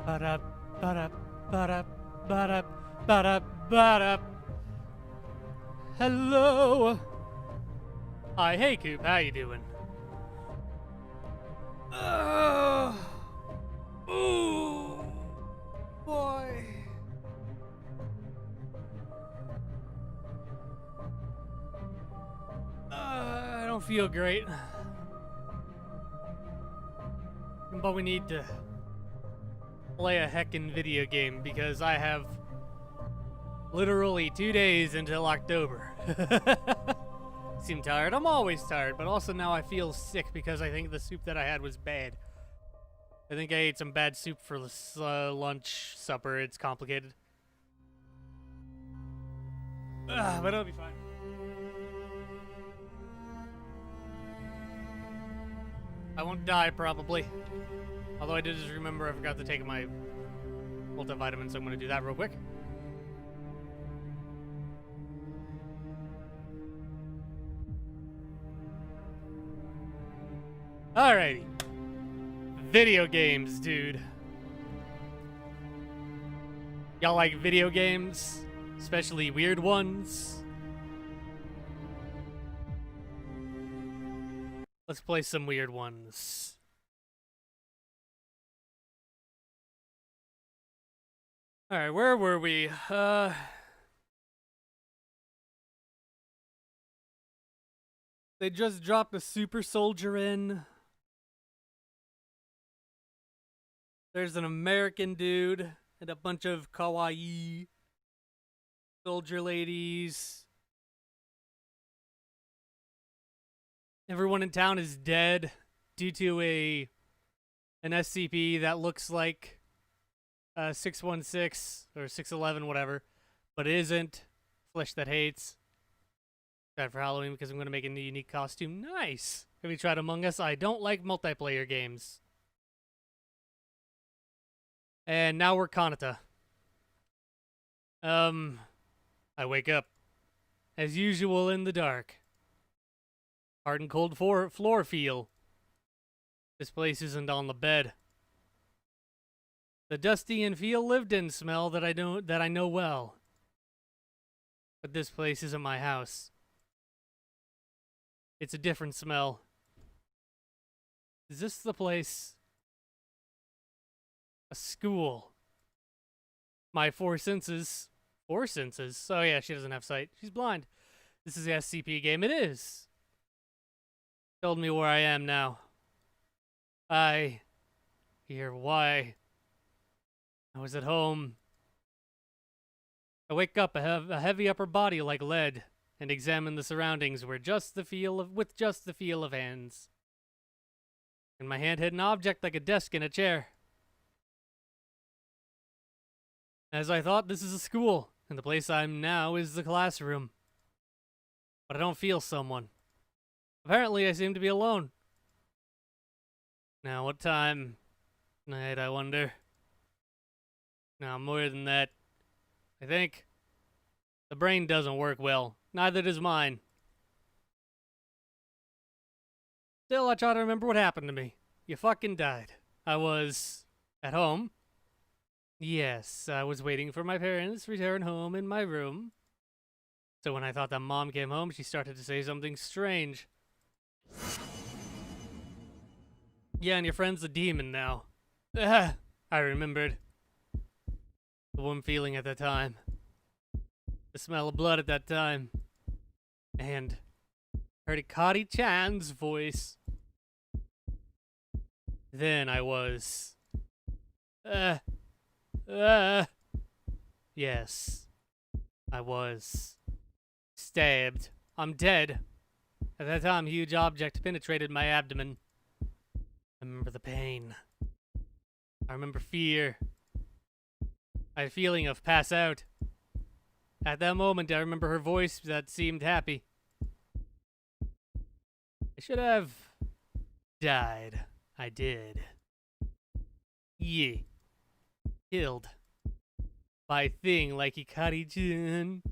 Ba-da, ba-da, ba-da, ba-da, ba-da, ba-da. Hello. Hi, hey Coop, how you doing? Ooh, boy. I don't feel great. But we need to play a heckin' video game because I have literally 2 days until October. Seem tired. I'm always tired, but also now I feel sick because I think the soup that I had was bad. I think I ate some bad soup for lunch, supper. It's complicated. But it'll be fine. I won't die, probably. Although I did just remember I forgot to take my multivitamin, so I'm going to do that real quick. Alrighty. Video games, dude. Y'all like video games? Especially weird ones? Let's play some weird ones. Alright, where were we? They just dropped a super soldier in. There's an American dude and a bunch of kawaii soldier ladies. Everyone in town is dead due to an SCP that looks like 616 or 611, whatever, but it isn't. Flesh that hates. Excited for Halloween because I'm going to make a new unique costume. Nice! Have you tried Among Us? I don't like multiplayer games. And now we're Kanata. I wake up, as usual, in the dark. Hard and cold floor feel. This place isn't on the bed. The dusty and feel lived-in smell that I know well. But this place isn't my house. It's a different smell. Is this the place? A school. My four senses. Four senses? Oh yeah, she doesn't have sight. She's blind. This is the SCP game. It is. Told me where I am now. I hear why. I was at home. I wake up, a heavy upper body like lead, and examine the surroundings with just the feel of hands. In my hand hid an object like a desk and a chair. As I thought, this is a school, and the place I'm now is the classroom. But I don't feel someone. Apparently, I seem to be alone. Now, what time? Night, I wonder. No, more than that. I think. The brain doesn't work well. Neither does mine. Still, I try to remember what happened to me. You fucking died. I was at home. Yes, I was waiting for my parents to return home in my room. So when I thought that Mom came home, she started to say something strange. Yeah, and your friend's a demon now. I remembered. The warm feeling at that time. The smell of blood at that time. And heard Hikari-chan's voice. Then I was... Yes. I was stabbed. I'm dead. At that time, a huge object penetrated my abdomen. I remember the pain. I remember fear. I had a feeling of pass out. At that moment, I remember her voice that seemed happy. I should have died. I did. Yeah. Killed. By a thing like Hikari-chan.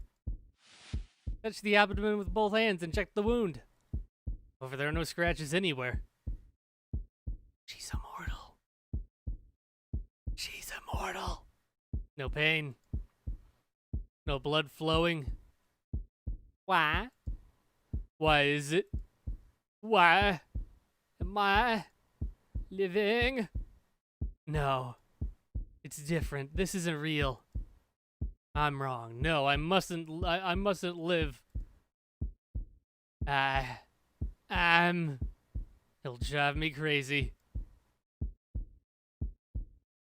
Touched the abdomen with both hands and checked the wound. However, there are no scratches anywhere. She's immortal. She's immortal. immortal. No pain. No blood flowing. Why? Why is it? Why am I living? No. It's different. This isn't real. I'm wrong. No, I mustn't live. It'll drive me crazy.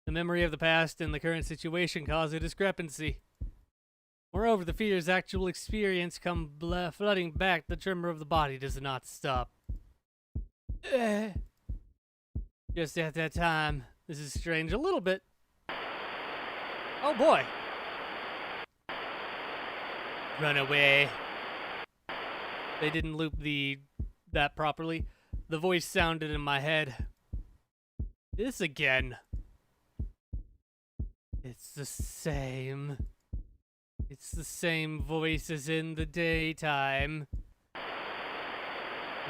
The memory of the past and the current situation cause a discrepancy. Moreover, the fear's actual experience come flooding back. The tremor of the body does not stop. Just at that time, this is strange a little bit. Oh boy. Run away. They didn't loop that properly. The voice sounded in my head. This again. It's the same. It's the same voice as in the daytime.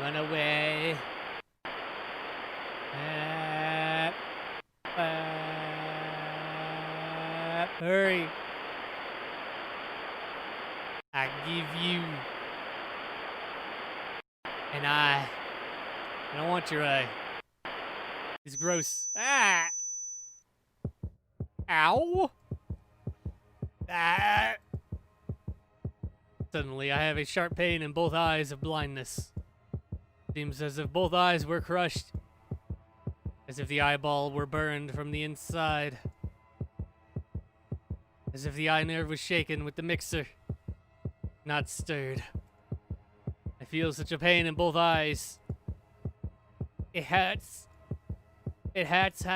Run away. Hurry. I give you an eye. I don't want your eye. It's gross. Ah! Ow! Ah! Suddenly, I have a sharp pain in both eyes of blindness. Seems as if both eyes were crushed. As if the eyeball were burned from the inside. As if the eye nerve was shaken with the mixer. Not stirred. I feel such a pain in both eyes. It hurts. It hurts.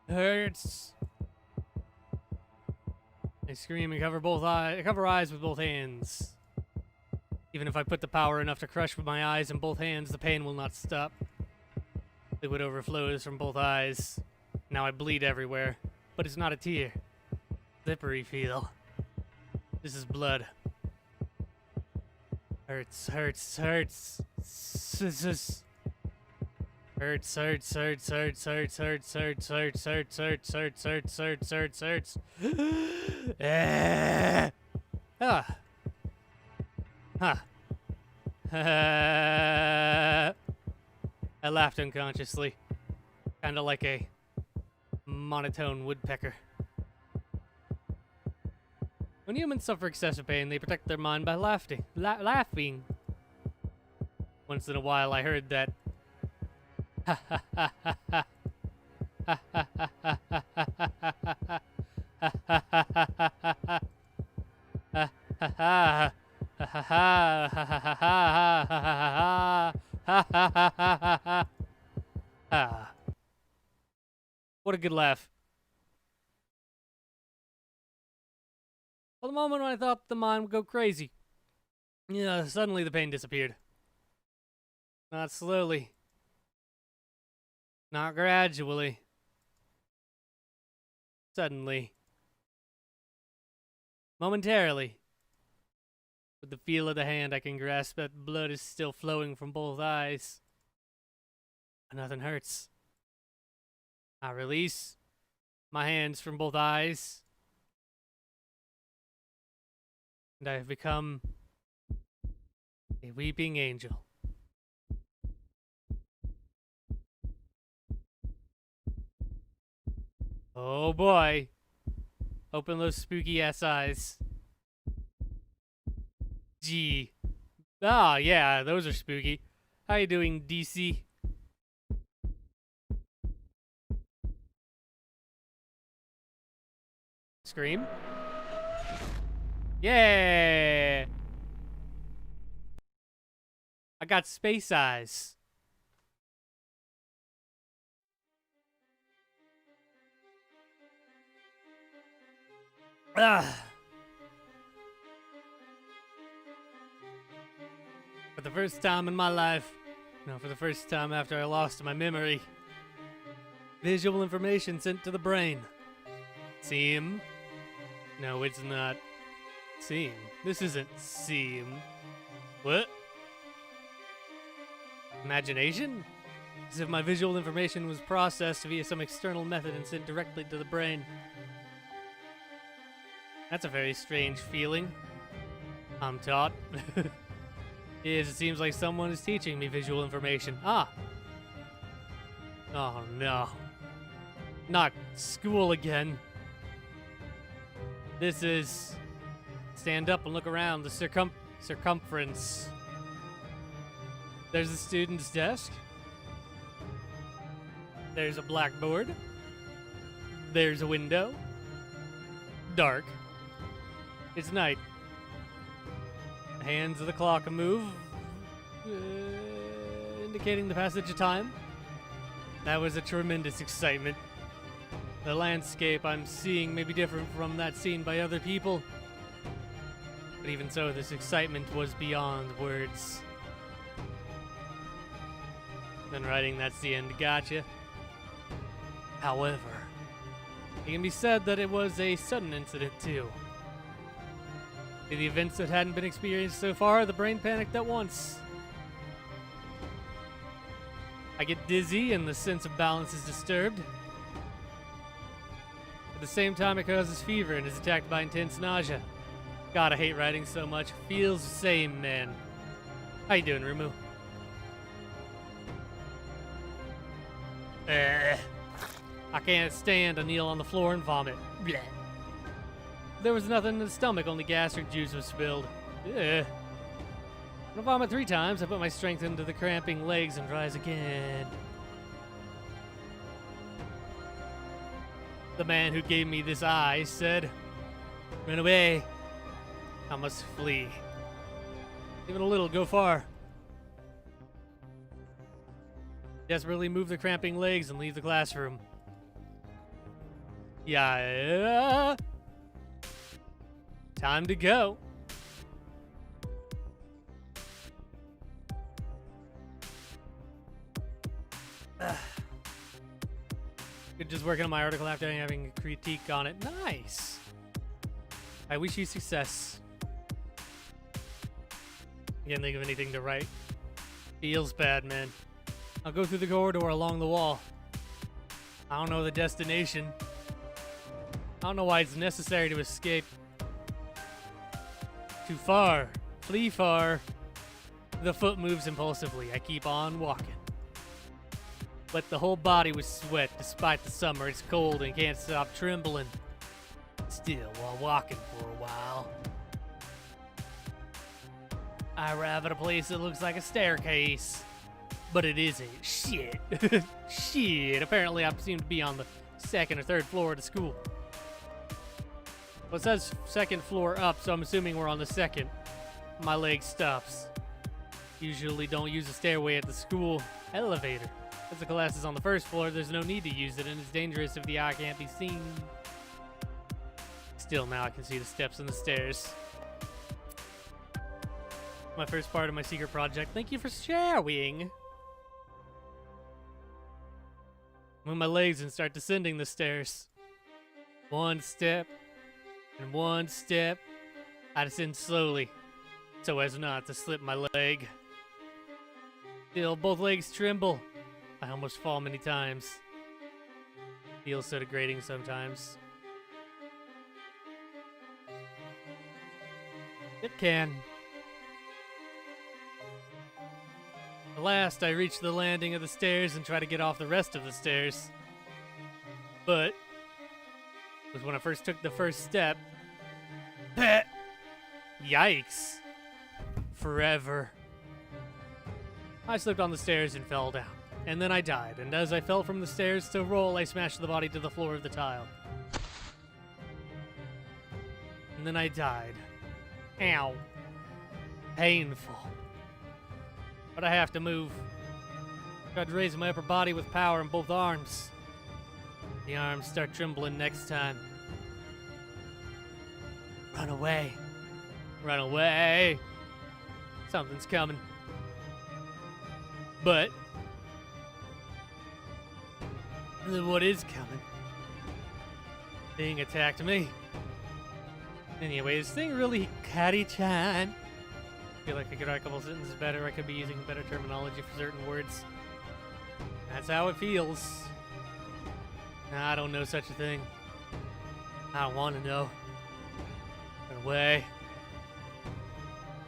Hurts. I scream and cover eyes with both hands. Even if I put the power enough to crush with my eyes in both hands, the pain will not stop. Liquid overflows from both eyes. Now I bleed everywhere, but it's not a tear. Slippery feel. This is blood. Hurts. Hurts. Hurts. Ah. Huh. I laughed unconsciously, kind of like a monotone woodpecker. When humans suffer excessive pain, they protect their mind by laughing. Laughing. Once in a while, I heard that. Ha ha ha ha ha. Ha ha ha ha ha ha ha. Ha ha ha ha ha ha. Ha ha ha. Ha ha ha ha ha ha ha ha ha ha. Ah. What a good laugh. For the moment when I thought the mind would go crazy, suddenly the pain disappeared. Not slowly. Not gradually. Suddenly. Momentarily. With the feel of the hand, I can grasp that blood is still flowing from both eyes. But nothing hurts. I release my hands from both eyes. And I have become a weeping angel. Oh boy. Open those spooky ass eyes. Gee. Ah, yeah, those are spooky. How you doing, DC? Scream. Yeah! I got space eyes. Ugh. For the first time in my life, for the first time after I lost my memory, visual information sent to the brain. Seem? No, it's not. Seem. This isn't seem. What? Imagination? As if my visual information was processed via some external method and sent directly to the brain. That's a very strange feeling. I'm taught. It seems like someone is teaching me visual information. Ah! Oh no. Not school again. This is... Stand up and look around the circumference. There's a student's desk. There's a blackboard. There's a window. Dark. It's night. The hands of the clock move, indicating the passage of time. That was a tremendous excitement. The landscape I'm seeing may be different from that seen by other people. But even so, this excitement was beyond words. Then writing, that's the end. Gotcha. However, it can be said that it was a sudden incident too. The events that hadn't been experienced so far, the brain panicked at once. I get dizzy and the sense of balance is disturbed. At the same time, it causes fever and is attacked by intense nausea. God, I hate writing so much. Feels the same, man. How you doing, Rumu? I can't stand to kneel on the floor and vomit. Blech. There was nothing in the stomach, only gastric juice was spilled. Ugh. I vomit 3 times. I put my strength into the cramping legs and rise again. The man who gave me this eye said, "Run away. I must flee. Even a little, go far." Desperately move the cramping legs and leave the classroom. Yeah. Time to go. Good, just working on my article after having a critique on it. Nice. I wish you success. Can't think of anything to write. Feels bad, man. I'll go through the corridor along the wall. I don't know the destination. I don't know why it's necessary to escape. Too far. Flee far. The foot moves impulsively. I keep on walking. But the whole body was sweat. Despite the summer, it's cold and can't stop trembling. Still, while walking for a while, I arrive at a place that looks like a staircase. But it isn't. Shit. Shit. Apparently, I seem to be on the 2nd or 3rd floor of the school. Well, it says 2nd floor up, so I'm assuming we're on the 2nd. My leg stops. Usually don't use a stairway at the school elevator. As the class is on the 1st floor, there's no need to use it, and it's dangerous if the eye can't be seen. Still, now I can see the steps and the stairs. My first part of my secret project. Thank you for sharing. Move my legs and start descending the stairs. 1 step. And 1 step, I descend slowly, so as not to slip my leg. Still, both legs tremble. I almost fall many times. Feels so degrading sometimes. It can. At last, I reach the landing of the stairs and try to get off the rest of the stairs. But it was when I first took the first step. Yikes. Forever. I slipped on the stairs and fell down. And then I died. And as I fell from the stairs to roll, I smashed the body to the floor of the tile. And then I died. Ow. Painful. But I have to move. Tried to raise my upper body with power in both arms. The arms start trembling next time. Run away. Run away. Something's coming. But what is coming? Thing attacked me. Anyway, this thing really catty-chan. I feel like I could write a couple sentences better. I could be using better terminology for certain words. That's how it feels. I don't know such a thing. I don't want to know. Run away.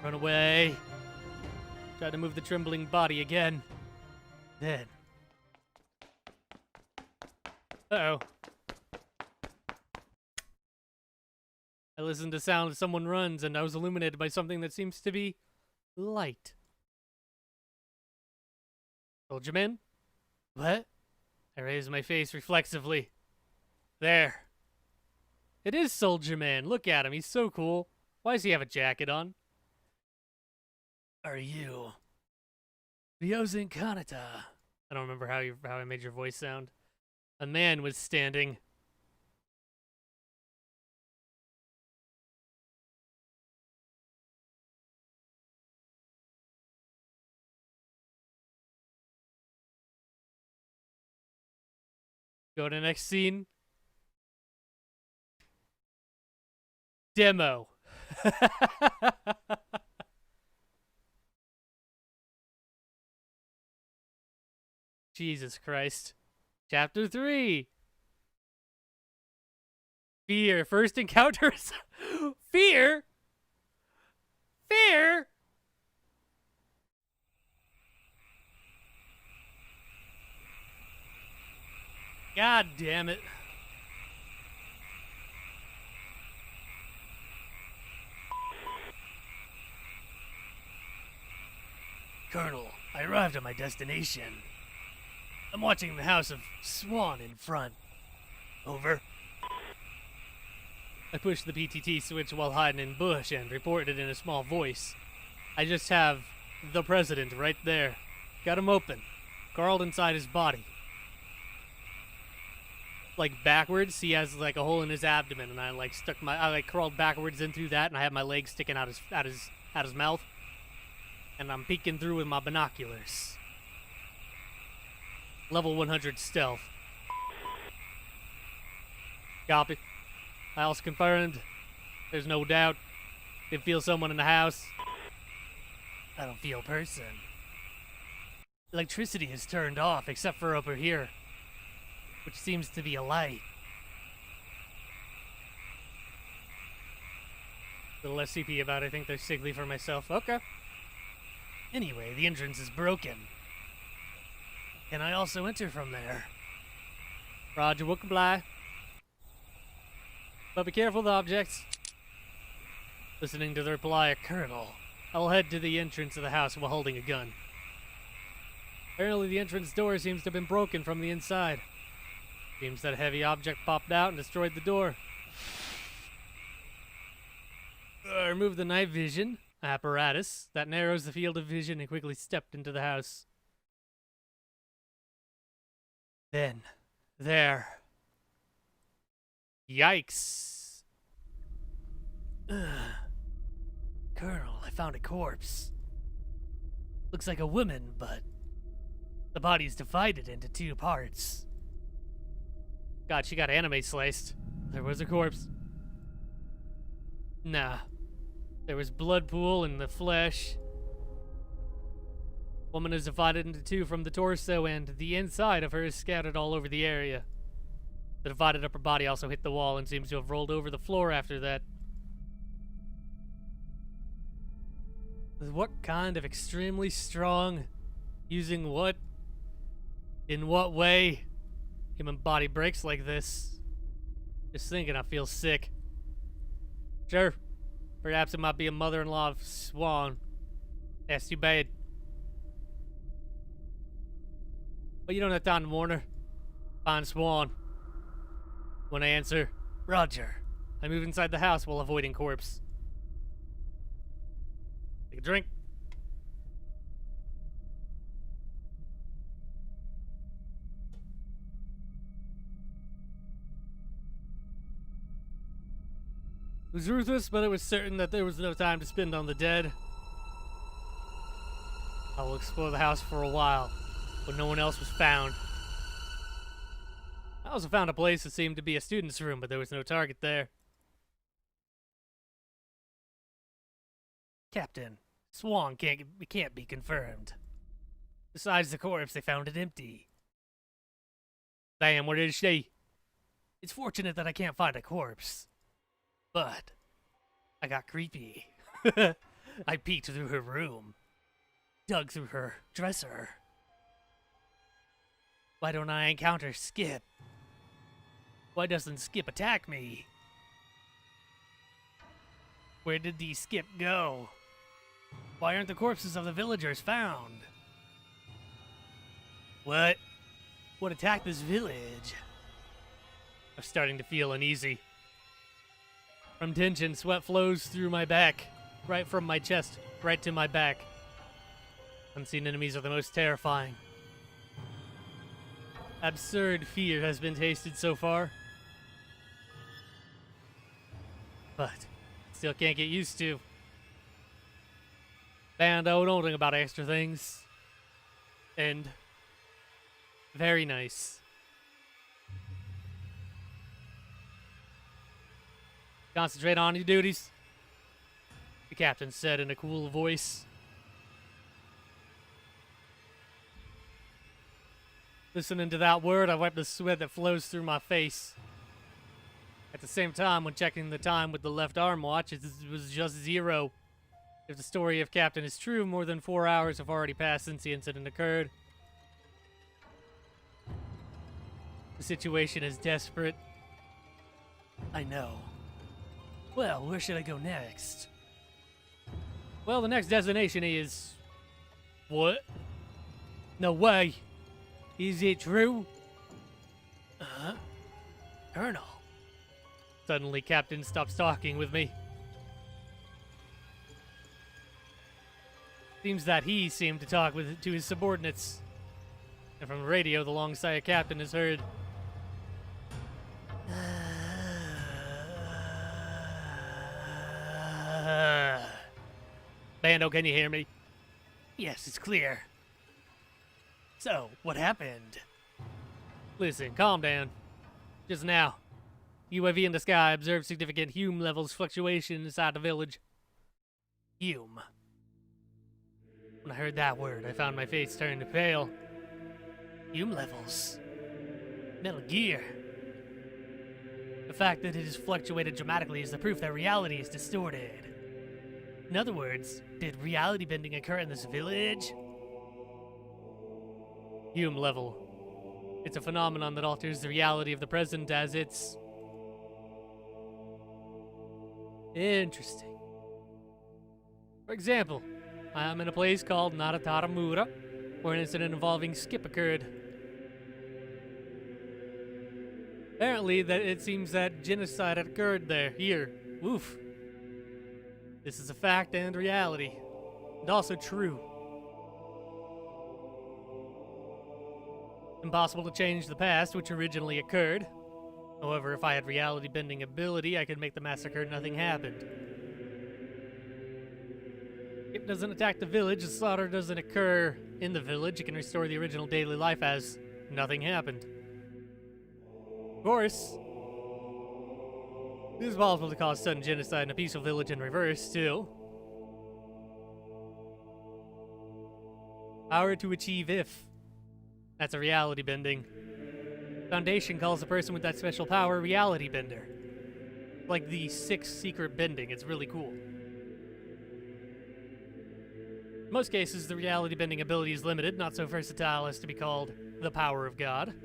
Run away. Tried to move the trembling body again. Then. Uh-oh. I listened to sound as someone runs, and I was illuminated by something that seems to be light. Soldier man? What? I raised my face reflexively. There. It is Soldier Man. Look at him. He's so cool. Why does he have a jacket on? Are you Ryozen Kanata? I don't remember how I made your voice sound. A man was standing. Go to the next scene. Demo. Jesus Christ. Chapter 3. Fear. First encounters. Fear? Fear? God damn it. Colonel, I arrived at my destination. I'm watching the house of Swan in front. Over. I pushed the PTT switch while hiding in bush and reported in a small voice. I just have the president right there. Got him open. Carled inside his body. Like backwards, he has like a hole in his abdomen, and I crawled backwards in through that, and I have my legs sticking out his mouth. And I'm peeking through with my binoculars. Level 100 stealth. Copy. House confirmed. There's no doubt. Did feel someone in the house. I don't feel person. Electricity is turned off except for over here, which seems to be a light. Little SCP about it. I think they're sickly for myself. Okay. Anyway, the entrance is broken. Can I also enter from there? Roger, we'll comply. But be careful of the objects. Listening to the reply of Colonel, I'll head to the entrance of the house while holding a gun. Apparently the entrance door seems to have been broken from the inside. Seems that a heavy object popped out and destroyed the door. I removed the night vision apparatus that narrows the field of vision and quickly stepped into the house. Then, there. Yikes. Colonel, I found a corpse. Looks like a woman, but the body's divided into two parts. God, she got anime sliced. There was a corpse. Nah. There was blood pool in the flesh. Woman is divided into two from the torso, and the inside of her is scattered all over the area. The divided upper body also hit the wall and seems to have rolled over the floor after that. What kind of extremely strong? Using what? In what way? Human body breaks like this. Just thinking I feel sick. Sure. Perhaps it might be a mother-in-law of Swan. That's too bad. But you don't have time to warn her. Find Swan. When I answer, Roger. I move inside the house while avoiding corpse. Take a drink. It was ruthless, but it was certain that there was no time to spend on the dead. I will explore the house for a while, but no one else was found. I also found a place that seemed to be a student's room, but there was no target there. Captain, Swan can't be confirmed. Besides the corpse, they found it empty. Damn, where is she? It's fortunate that I can't find a corpse. But I got creepy. I peeked through her room. Dug through her dresser. Why don't I encounter Skip? Why doesn't Skip attack me? Where did the Skip go? Why aren't the corpses of the villagers found? What? What attacked this village? I'm starting to feel uneasy. From tension, sweat flows through my back, right from my chest, right to my back. Unseen enemies are the most terrifying. Absurd fear has been tasted so far. But still can't get used to. Bando, don't think about extra things. And very nice. Concentrate on your duties, the captain said in a cool voice. Listening to that word, I wiped the sweat that flows through my face. At the same time, when checking the time with the left arm watch, it was just 0. If the story of Captain is true, more than 4 hours have already passed since the incident occurred. The situation is desperate. I know. Well, where should I go next? Well, the next destination is... What? No way. Is it true? Colonel. Suddenly, Captain stops talking with me. Seems that he seemed to talk to his subordinates. And from the radio, the long-sighted captain is heard. Bando, can you hear me? Yes, it's clear. So, what happened? Listen, calm down. Just now, UAV in the sky observed significant Hume levels fluctuation inside the village. Hume. When I heard that word, I found my face turn pale. Hume levels. Metal Gear. The fact that it has fluctuated dramatically is the proof that reality is distorted. In other words, did reality bending occur in this village? Hume level. It's a phenomenon that alters the reality of the present as it's... Interesting. For example, I am in a place called Narataramura, where an incident involving Skip occurred. Apparently, it seems that genocide had occurred there. Here. Oof. This is a fact and reality. And also true. Impossible to change the past, which originally occurred. However, if I had reality-bending ability, I could make the massacre nothing happened. It doesn't attack the village, the slaughter doesn't occur in the village, it can restore the original daily life as nothing happened. Of course, it is possible to cause sudden genocide in a peaceful village in reverse, too. Power to achieve if. That's a reality bending. Foundation calls the person with that special power reality bender. Like the 6th secret bending, it's really cool. In most cases, the reality bending ability is limited, not so versatile as to be called the power of God.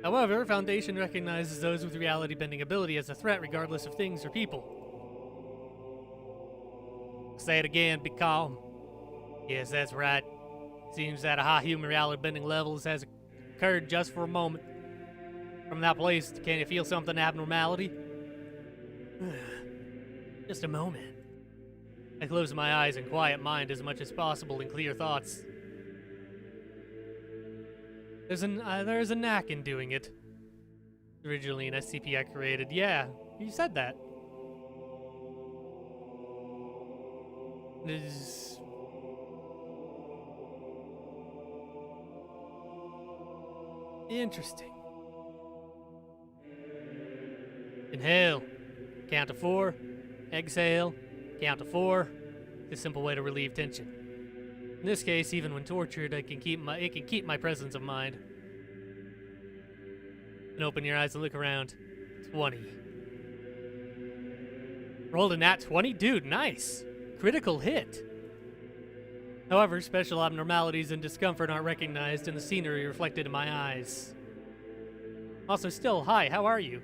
However, Foundation recognizes those with reality bending ability as a threat regardless of things or people. Say it again, be calm. Yes, that's right. Seems that a high human reality bending levels has occurred just for a moment. From that place, can you feel something abnormality? Just a moment. I close my eyes and quiet mind as much as possible in clear thoughts. There's a knack in doing it. Originally an SCP I created. Yeah, you said that. It is... interesting. Inhale. Count to 4. Exhale. Count to 4. It's a simple way to relieve tension. In this case, even when tortured, it can keep my presence of mind. And open your eyes and look around. 20. Rolled a nat 20? Dude, nice. Critical hit. However, special abnormalities and discomfort aren't recognized in the scenery reflected in my eyes. Also, still, hi, how are you?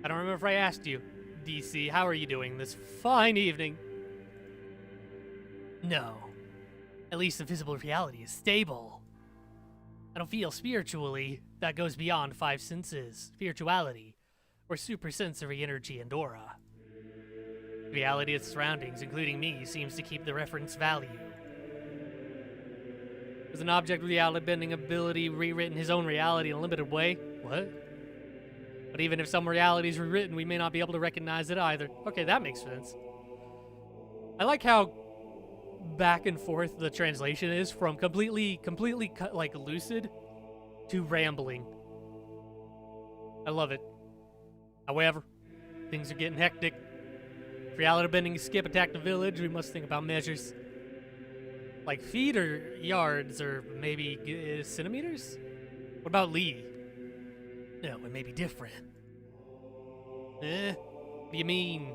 I don't remember if I asked you. DC, how are you doing this fine evening? No. At least the visible reality is stable. I don't feel spiritually. That goes beyond five senses, spirituality, or supersensory energy and aura. Reality of surroundings, including me, seems to keep the reference value. Has an object with reality bending ability rewritten his own reality in a limited way? What? But even if some reality is rewritten, we may not be able to recognize it either. Okay, that makes sense. I like how back and forth the translation is from completely like lucid to rambling. I love it. However, things are getting hectic. If reality bending skip attack the village, we must think about measures. Like feet or yards or maybe centimeters? What about Lee? No, it may be different. What do you mean?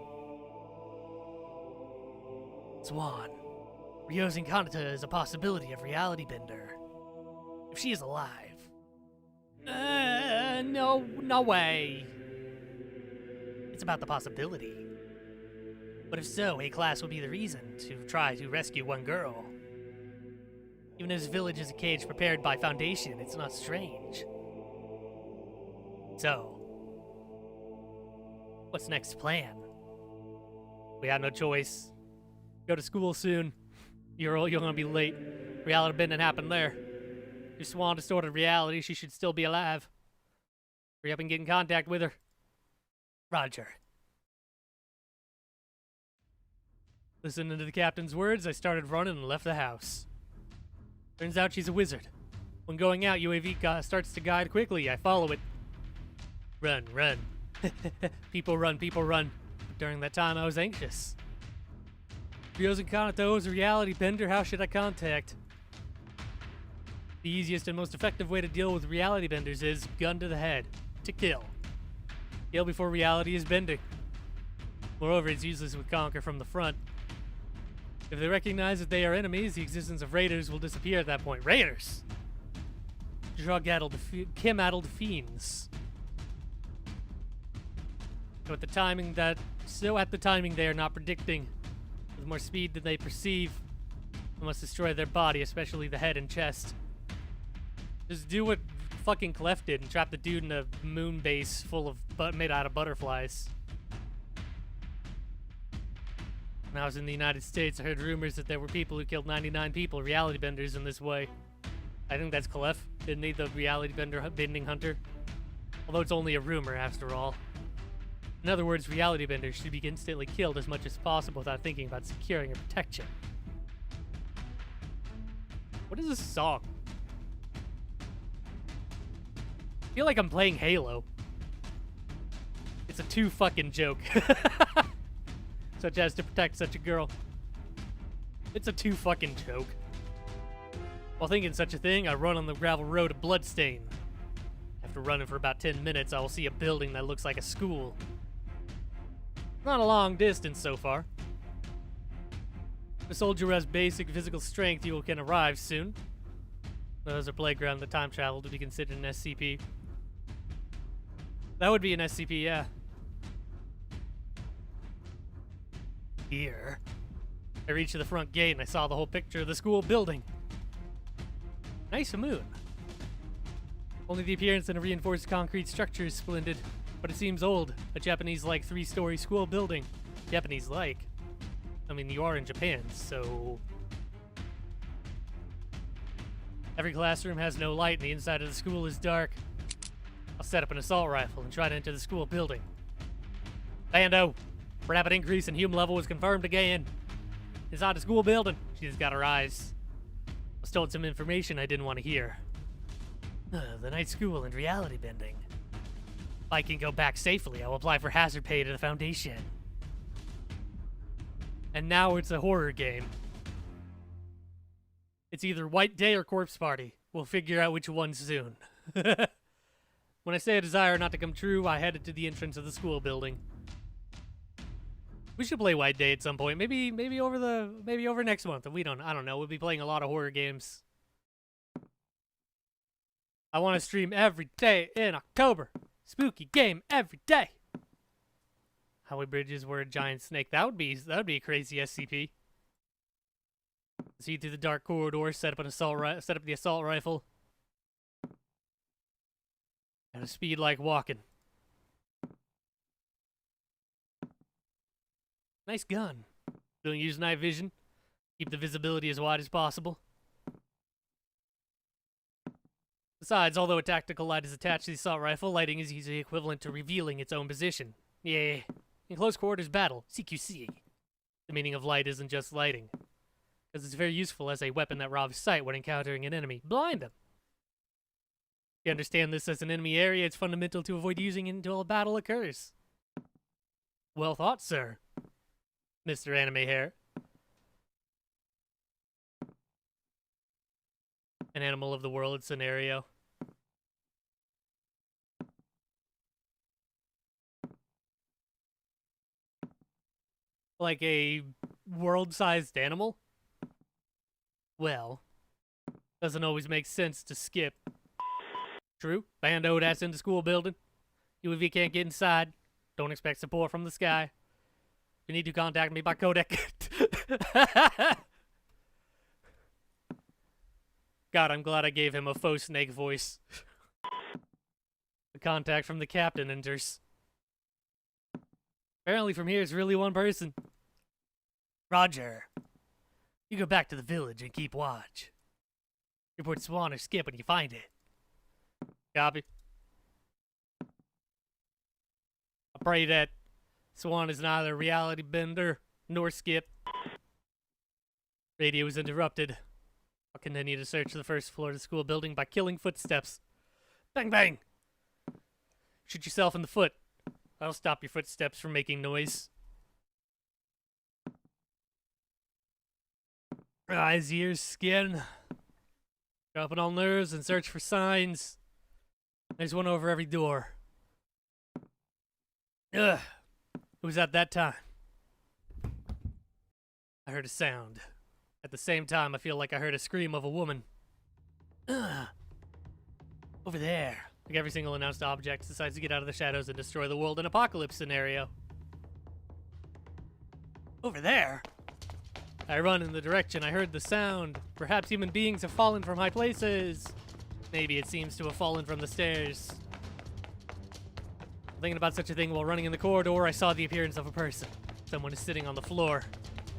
Swan. Ryozun Kanata is a possibility of reality bender. If she is alive. No way. It's about the possibility. But if so, A-class would be the reason to try to rescue one girl. Even if this village is a cage prepared by Foundation, it's not strange. So, what's next plan? We have no choice. Go to school soon. You're gonna be late. Reality bending happened there. If Swan distorted reality, she should still be alive. Hurry up and get in contact with her. Roger. Listening to the captain's words, I started running and left the house. Turns out she's a wizard. When going out, UAV starts to guide quickly. I follow it. Run, run. People run, people run. But during that time, I was anxious. Ryozun Kanata is a reality bender. How should I contact? The easiest and most effective way to deal with reality benders is gun to the head. To kill. Kill before reality is bending. Moreover, it's useless to conquer from the front. If they recognize that they are enemies, the existence of raiders will disappear at that point. Raiders! Drug-addled, chem-addled fiends. So at the timing they are not predicting. With more speed than they perceive, we must destroy their body, especially the head and chest. Just do what fucking Clef did and trap the dude in a moon base full of made out of butterflies. When I was in the United States, I heard rumors that there were people who killed 99 people, reality benders, in this way. I think that's Clef, isn't he, the reality bending hunter? Although it's only a rumor, after all. In other words, reality benders should be instantly killed as much as possible without thinking about securing or protection. What is this song? I feel like I'm playing Halo. It's a too fucking joke. Such as to protect such a girl. It's a too fucking joke. While thinking such a thing, I run on the gravel road to Bloodstain. After running for about 10 minutes, I will see a building that looks like a school. Not a long distance so far. A soldier who has basic physical strength, you can arrive soon. There's a playground, the time travel to be considered an SCP. That would be an SCP, yeah. Here. I reached the front gate and I saw the whole picture of the school building. Nice moon. Only the appearance in a reinforced concrete structure is splendid, but it seems old. A Japanese-like 3-story school building. Japanese-like? I mean, you are in Japan, so... Every classroom has no light and the inside of the school is dark. I'll set up an assault rifle and try to enter the school building. Bando! Rapid increase in human level was confirmed again. Inside the school building. She's got her eyes. I was told some information I didn't want to hear. The night school and reality bending. If I can go back safely, I will apply for hazard pay to the Foundation. And now it's a horror game. It's either White Day or Corpse Party. We'll figure out which one soon. When I say a desire not to come true, I headed to the entrance of the school building. We should play White Day at some point. Maybe over next month. I don't know. We'll be playing a lot of horror games. I want to stream every day in October. Spooky game every day. Highway bridges were a giant snake. That would be a crazy SCP. See through the dark corridor. Set up the assault rifle. At a speed like walking. Nice gun. Don't use night vision. Keep the visibility as wide as possible. Besides, although a tactical light is attached to the assault rifle, lighting is usually equivalent to revealing its own position. Yeah. In close quarters battle, CQC. The meaning of light isn't just lighting, because it's very useful as a weapon that robs sight when encountering an enemy. Blind them. If you understand this as an enemy area, it's fundamental to avoid using it until a battle occurs. Well thought, sir. Mr. Anime Hair. An animal of the world scenario. Like a world-sized animal? Well, doesn't always make sense to skip. True. Bando, that's in the school building. UAV can't get inside. Don't expect support from the sky. You need to contact me by codec. God, I'm glad I gave him a faux snake voice. The contact from the captain enters. Apparently from here it's really one person. Roger. You go back to the village and keep watch. Report Swan or Skip when you find it. Copy. I pray that Swan is neither reality bender nor Skip. Radio is interrupted. I'll continue to search the first floor of the school building by killing footsteps. Bang bang! Shoot yourself in the foot. That'll stop your footsteps from making noise. Eyes, ears, skin. Drop it all nerves and search for signs. There's one over every door. Ugh. It was at that time. I heard a sound. At the same time, I feel like I heard a scream of a woman. Ugh. Over there. Like every single announced object decides to get out of the shadows and destroy the world in apocalypse scenario. Over there? I run in the direction I heard the sound. Perhaps human beings have fallen from high places. Maybe it seems to have fallen from the stairs. Thinking about such a thing while running in the corridor, I saw the appearance of a person. Someone is sitting on the floor.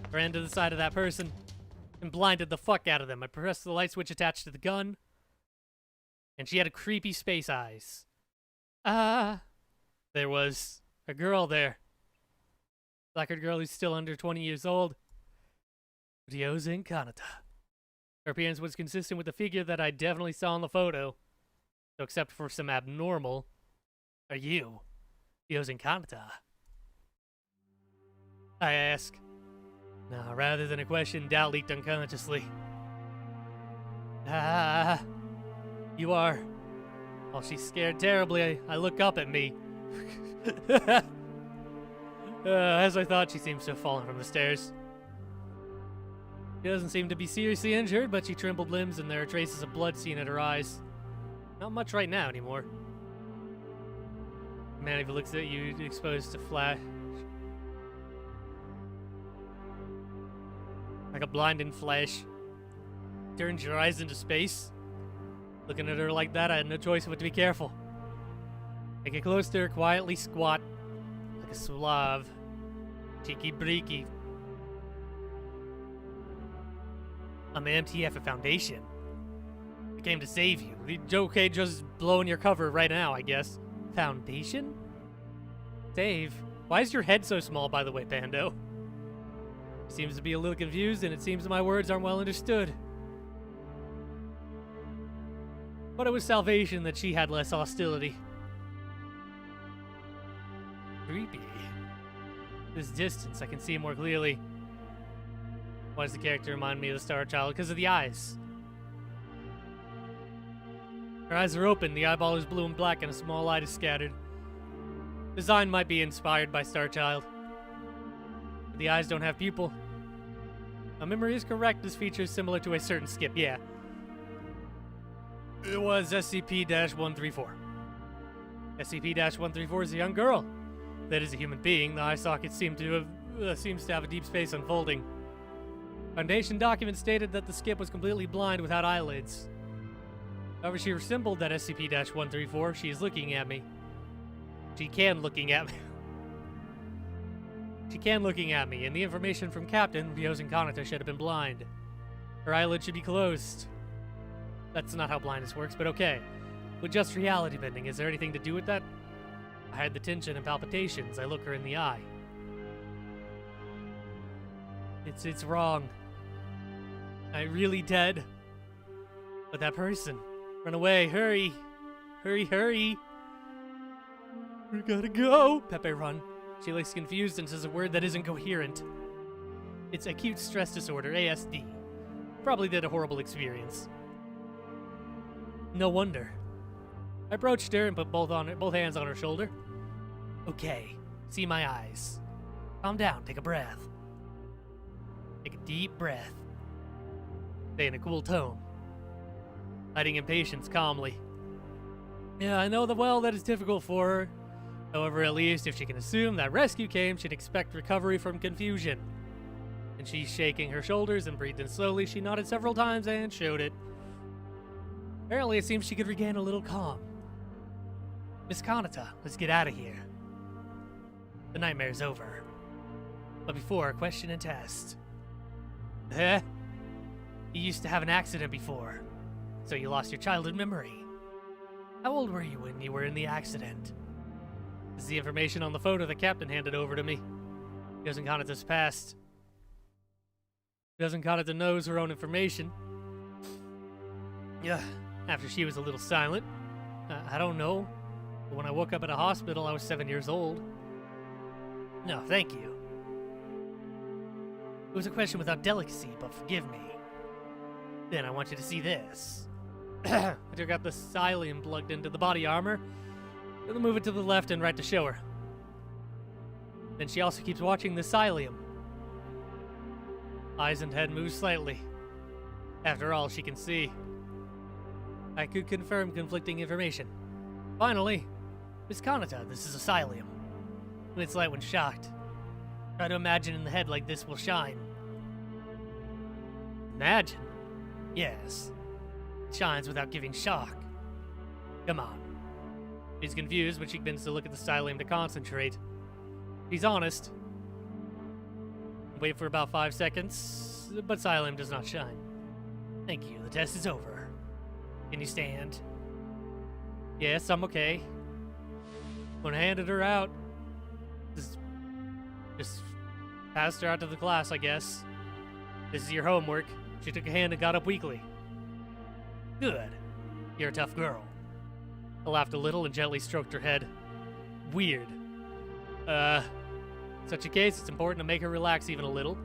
I ran to the side of that person and blinded the fuck out of them. I pressed the light switch attached to the gun, and she had creepy space eyes. There was a girl there. Black-haired girl who's still under 20 years old. Ryozen Kanata. Her appearance was consistent with the figure that I definitely saw in the photo. So except for some abnormal. Are you Ryozen Kanata? I ask. Now, rather than a question, doubt leaked unconsciously. You are. While she's scared terribly, I look up at me. As I thought, she seems to have fallen from the stairs. She doesn't seem to be seriously injured, but she trembled limbs and there are traces of blood seen at her eyes. Not much right now anymore. Man, if he looks at you, exposed to flash. Like a blinding flash. Turns your eyes into space. Looking at her like that, I had no choice but to be careful. I get close to her, quietly squat. Like a Slav. Cheeky breaky. I'm the MTF at Foundation. I came to save you. It's okay just blowing your cover right now, I guess. Foundation? Save? Why is your head so small, by the way, Pando? He seems to be a little confused, and it seems my words aren't well understood. But it was salvation that she had less hostility. Creepy. This distance, I can see more clearly. Why does the character remind me of the Star Child? Because of the eyes. Her eyes are open, the eyeball is blue and black, and a small light is scattered. Design might be inspired by Star Child. But the eyes don't have pupil. My memory is correct, this feature is similar to a certain skip, yeah. It was SCP-134. SCP-134 is a young girl. That is a human being. The eye socket seems to have a deep space unfolding. Foundation documents stated that the skip was completely blind without eyelids. However, she resembled that SCP-134. She is looking at me. She can looking at me. She can looking at me, and the information from Captain Ryozen Kanata should have been blind. Her eyelid should be closed. That's not how blindness works, but okay. With just reality bending, is there anything to do with that? I had the tension and palpitations. I look her in the eye. It's wrong. I really dead. But that person. Run away, hurry. Hurry, hurry. We gotta go. Pepe, run. She looks confused and says a word that isn't coherent. It's acute stress disorder, ASD. Probably did a horrible experience. No wonder. I approached her and put both hands on her shoulder. Okay, see my eyes. Calm down, take a breath. Take a deep breath. Say in a cool tone. Hiding impatience calmly. Yeah, I know that is difficult for her. However, at least if she can assume that rescue came, she'd expect recovery from confusion. And she's shaking her shoulders and breathing slowly. She nodded several times and showed it. Apparently, it seems she could regain a little calm. Miss Kanata, let's get out of here. The nightmare's over. But before, question and test. Huh? You used to have an accident before, so you lost your childhood memory. How old were you when you were in the accident? This is the information on the photo the captain handed over to me. Ryozen Kanata's past. Ryozen Kanata knows her own information. Yeah, after she was a little silent. I don't know. But when I woke up at a hospital, I was 7 years old. No, thank you. It was a question without delicacy, but forgive me. Then I want you to see this. I took out the psyllium plugged into the body armor. Then move it to the left and right to show her. Then she also keeps watching the psyllium. Eyes and head move slightly. After all, she can see. I could confirm conflicting information. Finally, Miss Kanata, this is a psyllium. When it's light when shocked. Try to imagine in the head like this will shine. Imagine? Yes. It shines without giving shock. Come on. She's confused, but she begins to look at the psyllium to concentrate. She's honest. Wait for about 5 seconds, but psyllium does not shine. Thank you, the test is over. Can you stand? Yes, I'm okay. When I handed her out, just passed her out to the class, I guess. This is your homework. She took a hand and got up weakly. Good. You're a tough girl. I laughed a little and gently stroked her head. Weird. In such a case, it's important to make her relax even a little.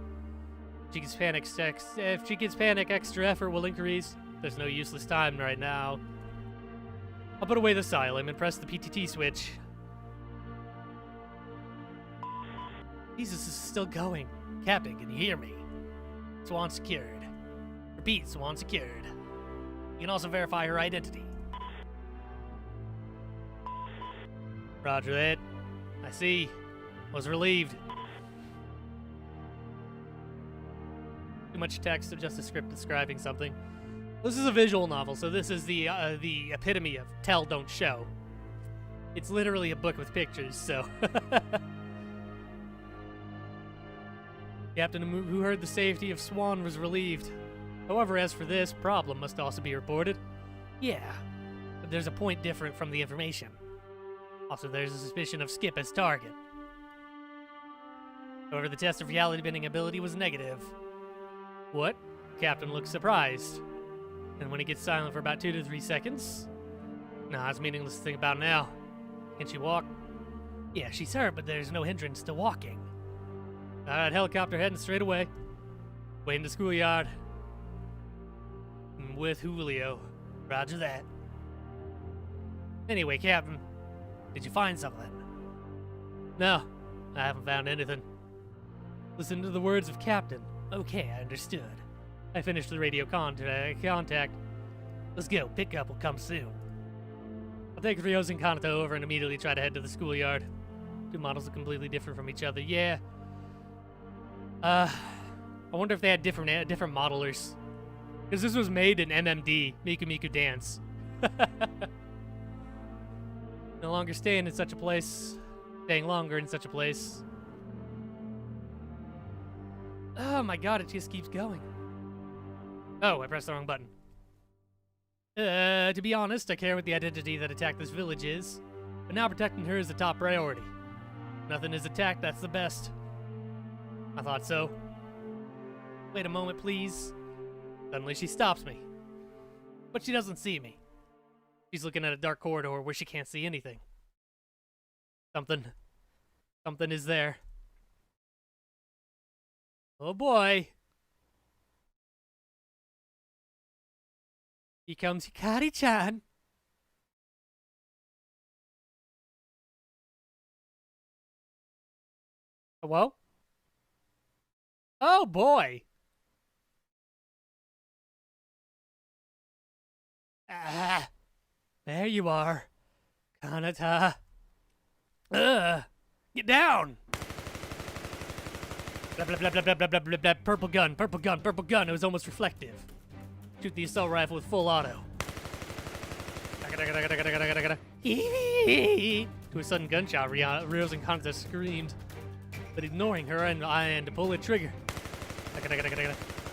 If she gets panic, extra effort will increase. There's no useless time right now. I'll put away the psyllium and press the PTT switch. Jesus is still going. Captain, can you hear me? Swan secured. Repeat, Swan secured. You can also verify her identity. Roger that. I see. Was relieved. Too much text or just a script describing something. This is a visual novel, so this is the epitome of tell, don't show. It's literally a book with pictures, so... Captain who heard the safety of Swan was relieved. However, as for this, problem must also be reported. Yeah, but there's a point different from the information. Also, there's a suspicion of Skip as target. However, the test of reality bending ability was negative. What? Captain looks surprised. And when he gets silent for about 2 to 3 seconds... Nah, it's meaningless to think about now. Can she walk? Yeah, she's hurt, but there's no hindrance to walking. Alright, helicopter heading straight away. Waiting to schoolyard. With Julio. Roger that. Anyway, Captain, did you find something? No, I haven't found anything. Listen to the words of Captain. Okay, I understood. I finished the radio contact. Let's go. Pickup will come soon. I'll take Ryos and Kanata over and immediately try to head to the schoolyard. Two models are completely different from each other. Yeah. I wonder if they had different modelers. Because this was made in MMD, Miku Miku Dance. No longer staying in such a place. Staying longer in such a place. Oh my god, it just keeps going. Oh, I pressed the wrong button. To be honest, I care what the identity that attacked this village is. But now protecting her is the top priority. Nothing is attacked, that's the best. I thought so. Wait a moment, please. Suddenly she stops me. But she doesn't see me. She's looking at a dark corridor where she can't see anything. Something is there. Oh boy. Here comes Hikari-chan. Hello? Oh boy. Ah, there you are, Kanata. Get down! Blah, blah, blah, blah, blah, blah, blah, blah, blah. Purple gun, purple gun, purple gun. It was almost reflective. Shoot the assault rifle with full auto. To a sudden gunshot, Ryos and Kanata screamed. But ignoring her, and I had to pull the trigger.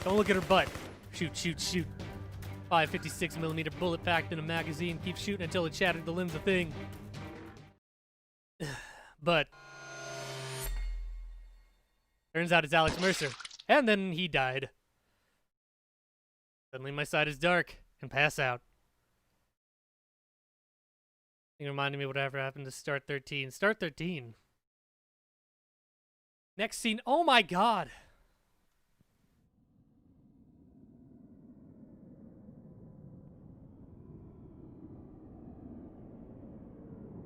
Don't look at her butt. Shoot, shoot, shoot. 5.56mm bullet packed in a magazine. Keep shooting until it shattered the limbs of thing. But turns out it's Alex Mercer. And then he died. Suddenly my side is dark and pass out. It reminded me whatever happened to Start 13. Start 13. Next scene. Oh my god.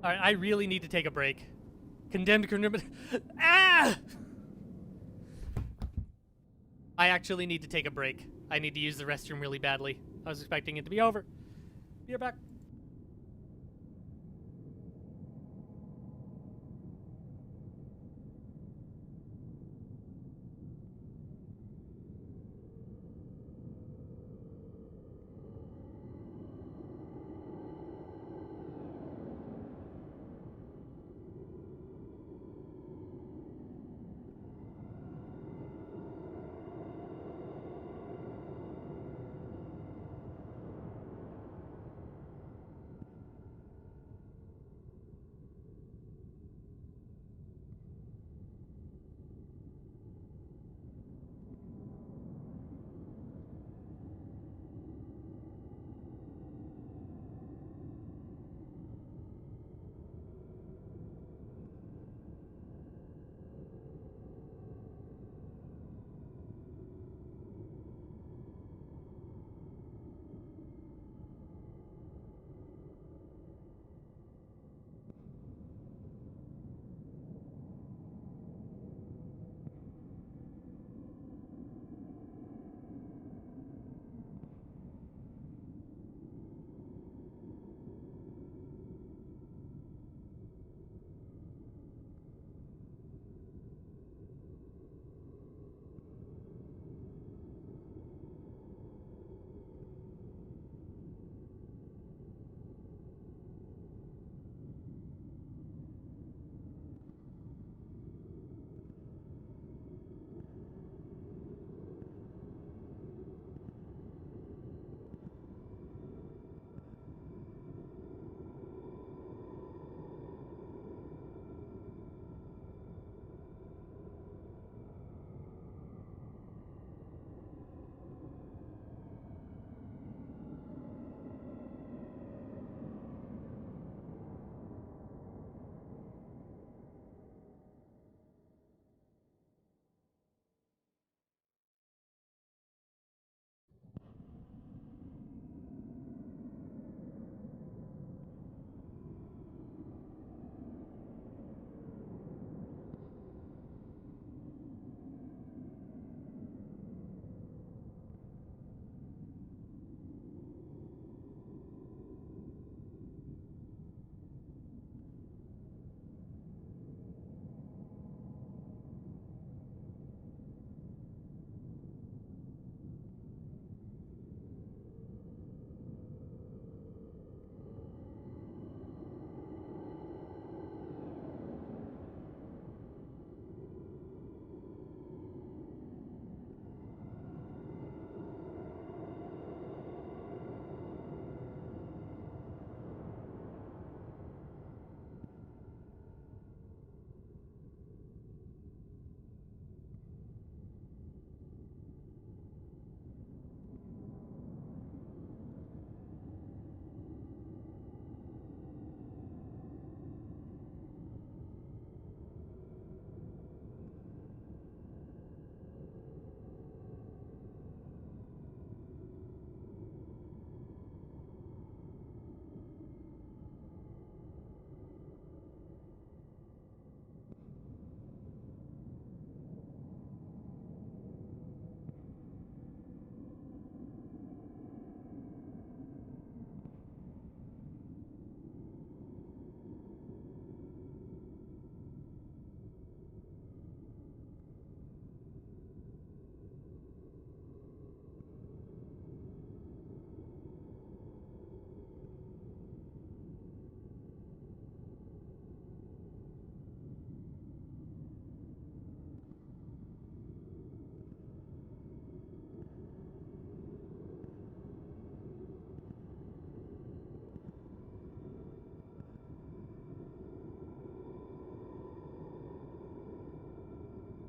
Alright, I really need to take a break. Condemned criminal. Ah! I actually need to take a break. I need to use the restroom really badly. I was expecting it to be over. Be right back.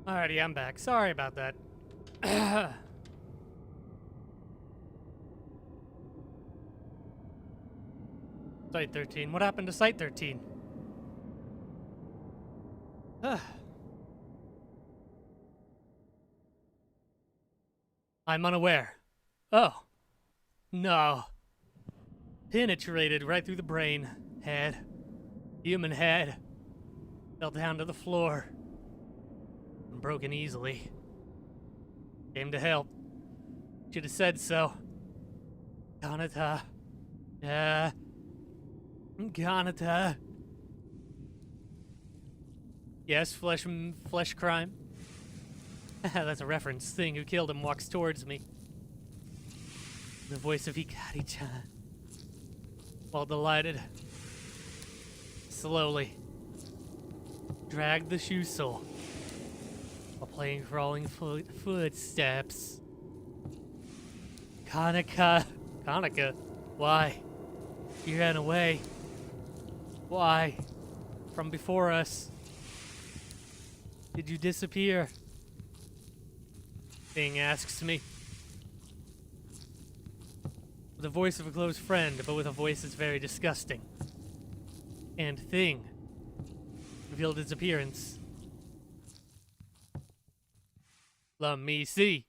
Alrighty, I'm back. Sorry about that. Site 13. What happened to Site 13? I'm unaware. Oh. No. Penetrated right through the brain. Head. Human head. Fell down to the floor. Broken easily. Came to help. Should have said so. Kanata. Kanata. Yes, flesh crime. That's a reference. Thing who killed him walks towards me. The voice of Hikari-chan. While delighted. Slowly. Dragged the shoe sole. While playing crawling footsteps. Kanaka. Why? You ran away. Why? From before us. Did you disappear? Thing asks me. With the voice of a close friend, but with a voice that's very disgusting. And Thing revealed its appearance. Let me see.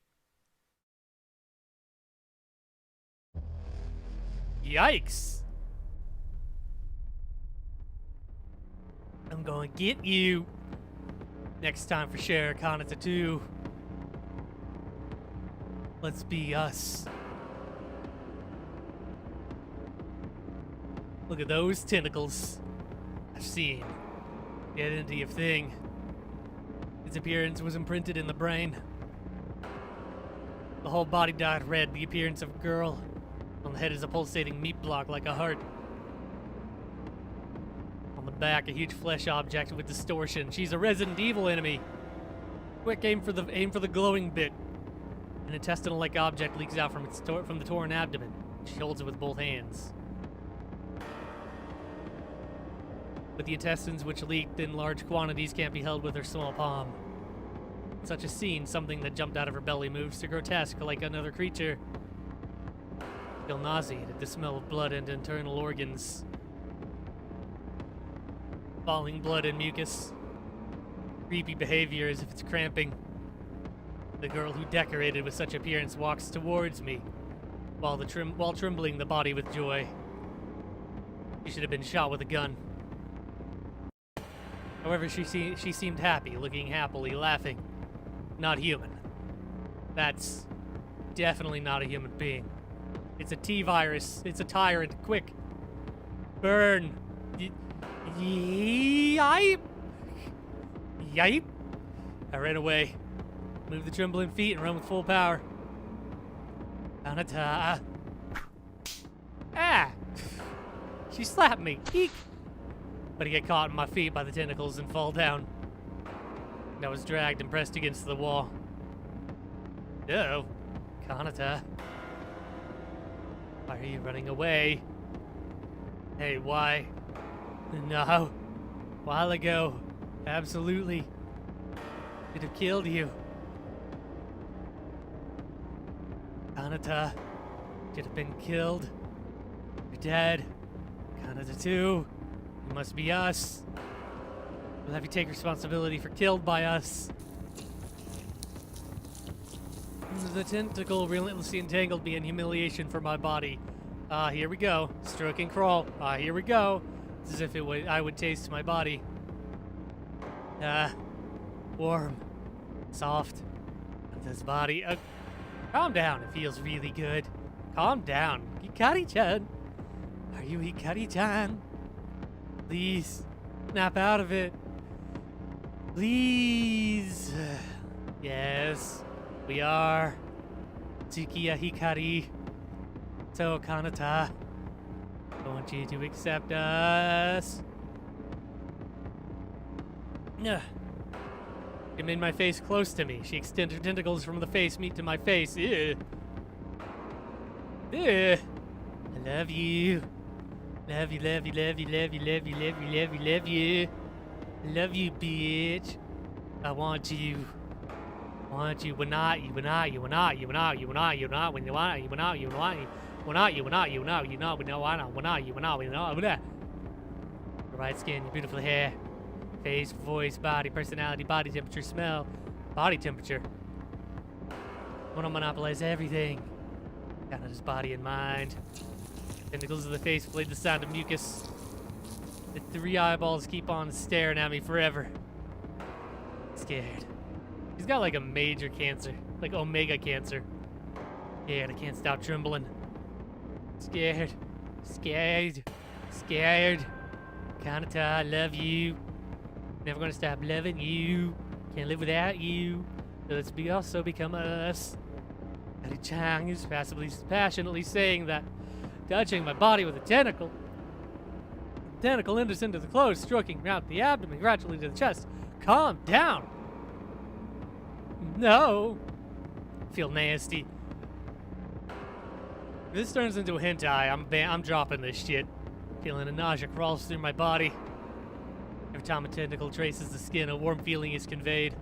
Yikes! I'm gonna get you. Next time for sure, Kanata 2. Let's be us. Look at those tentacles. I've seen the identity of Thing. Its appearance was imprinted in the brain. The whole body dyed red, the appearance of a girl. On the head is a pulsating meat block like a heart. On the back, a huge flesh object with distortion. She's a Resident Evil enemy. Quick, aim for the glowing bit. An intestinal-like object leaks out from the torn abdomen. She holds it with both hands. But the intestines which leaked in large quantities can't be held with her small palm. In such a scene, something that jumped out of her belly moves to grotesque like another creature. Feel nauseated at the smell of blood and internal organs. Falling blood and mucus. Creepy behavior as if it's cramping. The girl who decorated with such appearance walks towards me, while trembling the body with joy. She should have been shot with a gun. However, she seemed happy, looking happily, laughing. Not human. That's definitely not a human being. It's a T-virus. It's a tyrant. Quick. Burn. Yipe. Yipe. I ran away. Moved the trembling feet and run with full power. Kanata. Ah! She slapped me. Eek! But I get caught in my feet by the tentacles and fall down. And I was dragged and pressed against the wall. Uh-oh. Kanata. Why are you running away? Hey, why? No. While ago. Absolutely. Could have killed you. Kanata. Should have been killed. You're dead. Kanata 2. It must be us. We'll have you take responsibility for killed by us. The tentacle relentlessly entangled me in humiliation for my body. Here we go. Stroke and crawl. Here we go. It's as if I would taste my body. Warm. Soft. This body. Calm down. It feels really good. Calm down. Hikari-chan. Are you Hikari-chan? Please. Snap out of it. Please. Yes. We are. Tsukiya Hikari. So, Kanata. I want you to accept us. She made my face close to me. She extended her tentacles from the face meat to my face. Ew. Ew. I love you. Love you, love you, love you, love you, love you, love you, love you, love you. Love you, bitch. I want you. Want you, will not, you will not, you will not, you will not, you will not, you will not, when you want, you will not, you will not, you will not, you will not, you will not, you know, we know, I know, will not, you will not, we know, will not. Your white skin, your beautiful hair, face, voice, body, personality, body temperature, smell, body temperature. I want to monopolize everything. Got his body and mind. Tentacles of the face played the sound of mucus. The 3 eyeballs keep on staring at me forever. Scared. He's got like a major cancer, like omega cancer. Scared, I can't stop trembling. Scared, scared, scared. Kanata, I love you. Never gonna stop loving you. Can't live without you. So let's also become us. Daddy Chang is passionately saying that, touching my body with a tentacle. The tentacle enters into the clothes, stroking around the abdomen, gradually to the chest. Calm down. No. Feel nasty. If this turns into a hentai, I'm dropping this shit. Feeling a nausea crawls through my body. Every time a tentacle traces the skin, a warm feeling is conveyed.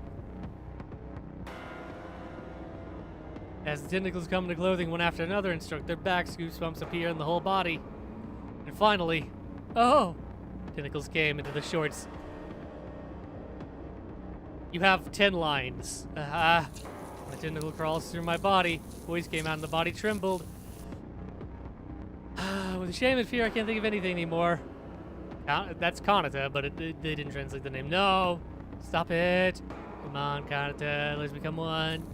As the tentacles come into clothing one after another and stroke their backs, goosebumps appear in the whole body. And finally, oh! Tentacles came into the shorts. You have 10 lines. My tentacle crawls through my body. Voice came out and the body trembled. With shame and fear, I can't think of anything anymore. That's Kanata, but they didn't translate the name. No! Stop it! Come on, Kanata, let's become one.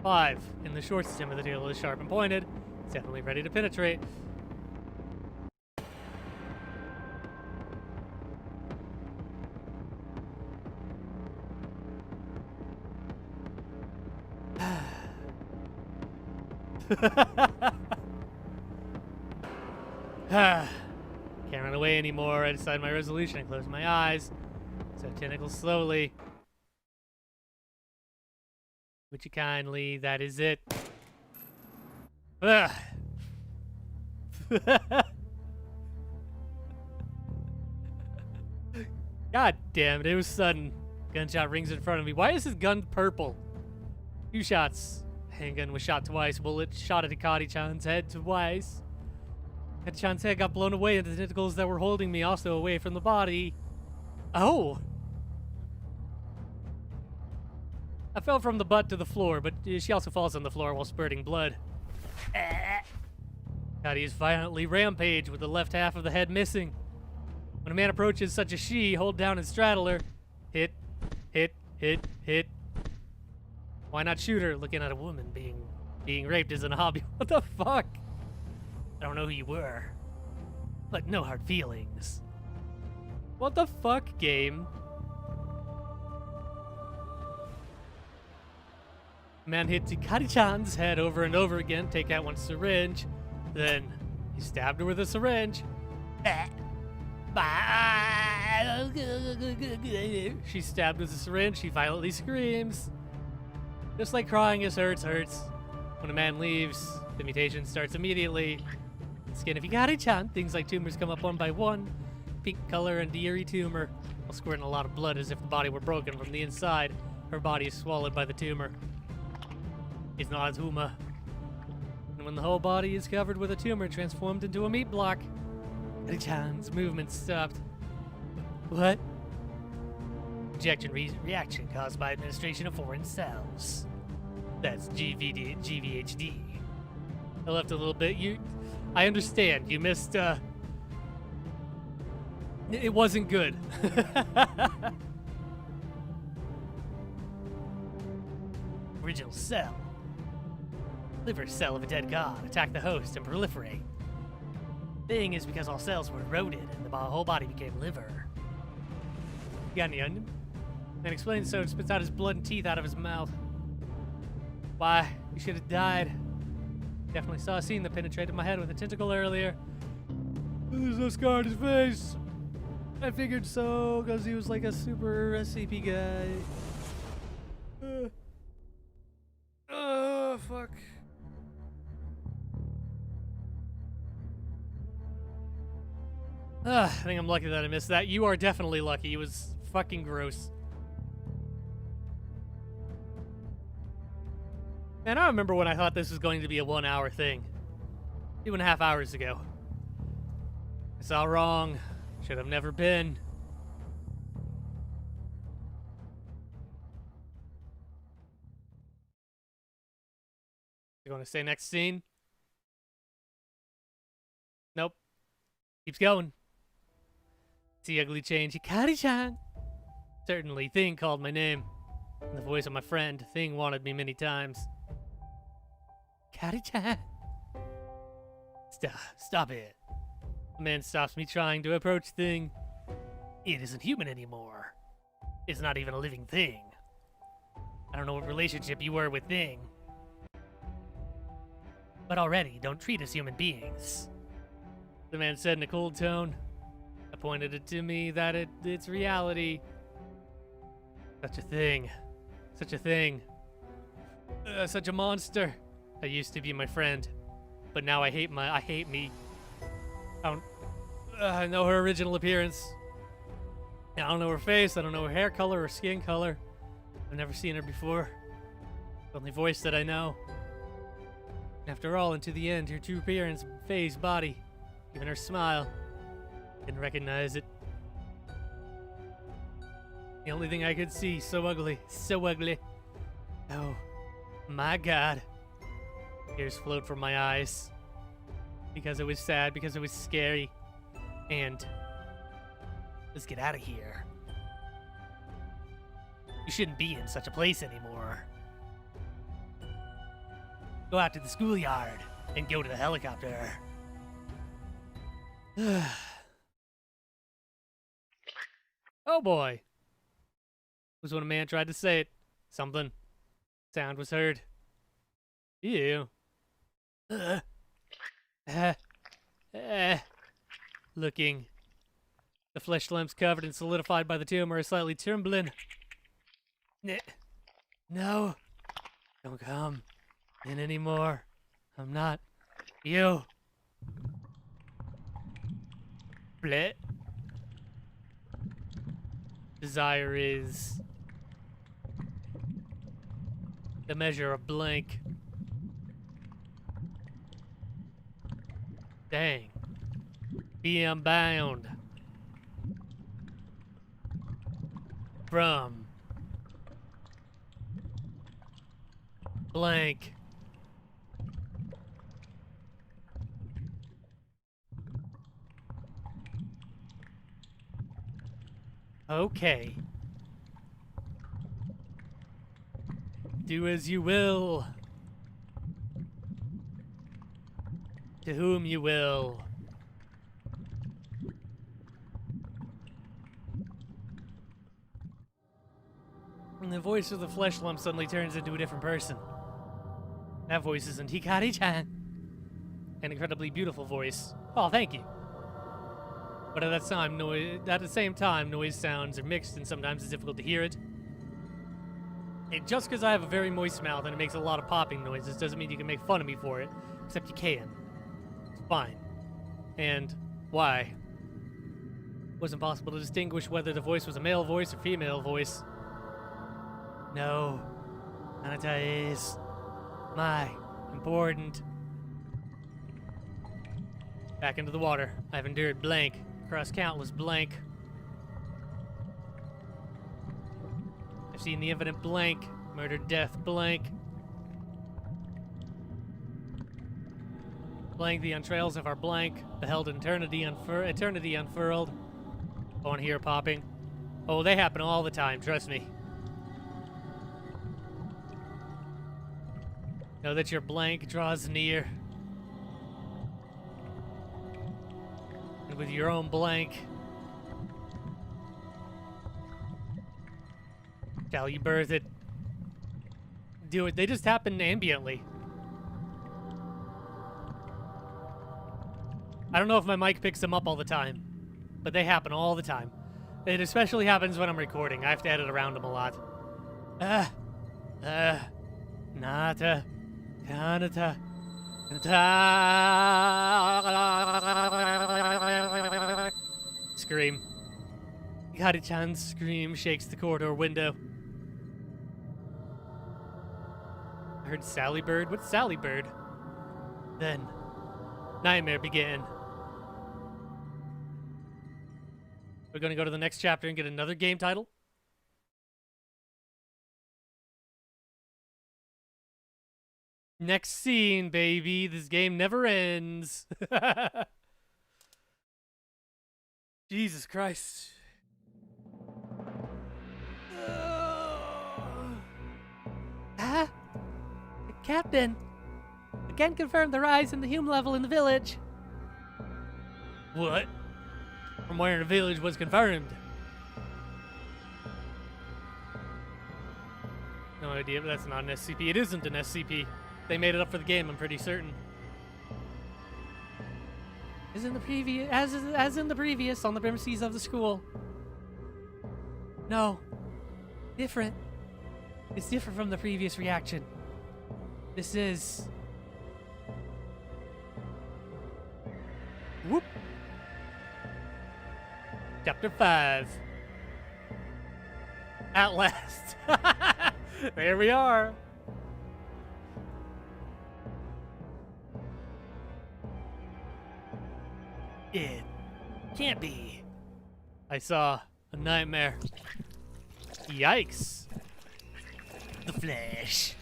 Five. In the short stem of the tail is sharp and pointed. It's definitely ready to penetrate. Can't run away anymore. I decide my resolution and close my eyes. So tentacles slowly. Would you kindly? That is it. God damn it, it was sudden. Gunshot rings in front of me. Why is his gun purple? 2 shots. Handgun was shot twice. Bullet shot at Hikari-chan's head twice. Hikari-chan's head got blown away and the tentacles that were holding me also away from the body. Oh! I fell from the butt to the floor, but she also falls on the floor while spurting blood. Hikari is violently rampage with the left half of the head missing. When a man approaches such as she, hold down and straddle her. Hit, hit, hit, hit. Why not shoot her? Looking at a woman being raped isn't a hobby. What the fuck? I don't know who you were, but no hard feelings. What the fuck, game? Man hits Hikari-chan's head over and over again, take out one syringe, then he stabbed her with a syringe. She's stabbed with a syringe, she violently screams. Just like crying is hurts. When a man leaves, the mutation starts immediately. The skin of Hikari-chan, things like tumors come up one by one. Pink color and eerie tumor, while squirting a lot of blood as if the body were broken from the inside. Her body is swallowed by the tumor. It's not a tumor. And when the whole body is covered with a tumor transformed into a meat block, Hikari-chan's movement stopped. What? Injection reaction caused by administration of foreign cells. That's GVHD. I left a little bit. I understand. You missed, it wasn't good. Original cell. Liver cell of a dead god. Attack the host and proliferate. Thing is because all cells were eroded and the whole body became liver. You got any onion? Man explains so and spits out his blood and teeth out of his mouth. Why? You should have died. Definitely saw a scene that penetrated my head with a tentacle earlier. There's no scar on his face. I figured so, because he was like a super SCP guy. Fuck. I I think I'm lucky that I missed that. You are definitely lucky. It was fucking gross. Man, I remember when I thought this was going to be a 1 hour thing. 2.5 hours ago. I saw wrong. Should have never been. You want to say next scene? Nope. Keeps going. See ugly change. Hikari-chan. Certainly, Thing called my name. In the voice of my friend, Thing wanted me many times. Hikari-chan. Stop it. The man stops me trying to approach Thing. It isn't human anymore. It's not even a living thing. I don't know what relationship you were with Thing. But already, don't treat us human beings. The man said in a cold tone. I pointed it to me that it's reality. Such a thing. Such a thing. Such a monster. I used to be my friend. But now I hate me. I don't know her original appearance. I don't know her face. I don't know her hair color or skin color. I've never seen her before. The only voice that I know. After all, and to the end, her true appearance, face, body, even her smile. Didn't recognize it. The only thing I could see, so ugly, so ugly. Oh, my God. Tears flowed from my eyes. Because it was sad, because it was scary. And let's get out of here. You shouldn't be in such a place anymore. Go out to the schoolyard and go to the helicopter. Oh boy. Was when a man tried to say it. Something. Sound was heard. Ew. Looking. The flesh lumps covered and solidified by the tumor are slightly trembling. No. Don't come in anymore. I'm not you. Bleh. Desire is the measure of blank. Dang. Be unbound from blank. Okay. Do as you will. To whom you will. And the voice of the flesh lump suddenly turns into a different person. That voice isn't Hikari-chan. An incredibly beautiful voice. Oh, thank you. But at the same time, noise sounds are mixed and sometimes it's difficult to hear it. And just because I have a very moist mouth and it makes a lot of popping noises doesn't mean you can make fun of me for it. Except you can. It's fine. And why? It wasn't possible to distinguish whether the voice was a male voice or female voice. No. Anata is my important. Back into the water. I've endured blank. Across countless blank. I've seen the infinite blank. Murdered death blank. Blank the entrails of our blank. Beheld eternity unfurled. On here popping. Oh, they happen all the time, trust me. Know that your blank draws near. And with your own blank, shall you birth it? Do it. They just happen ambiently. I don't know if my mic picks them up all the time, but they happen all the time. It especially happens when I'm recording. I have to edit around them a lot. Nata. Kanata. scream. Hikari-chan's scream shakes the corridor window. I heard Sally Bird. What's Sally Bird? Then, nightmare began. We're gonna go to the next chapter and get another game title. Next scene, baby. This game never ends. Jesus Christ. Captain, again confirmed the rise in the human level in the village. What? From where in the village was confirmed? No idea, but that's not an SCP. It isn't an SCP. They made it up for the game, I'm pretty certain. As in the previous on the premises of the school. No. Different. It's different from the previous reaction. This is... Whoop. Chapter 5. At last. There we are. It can't be. I saw a nightmare. Yikes. The flesh.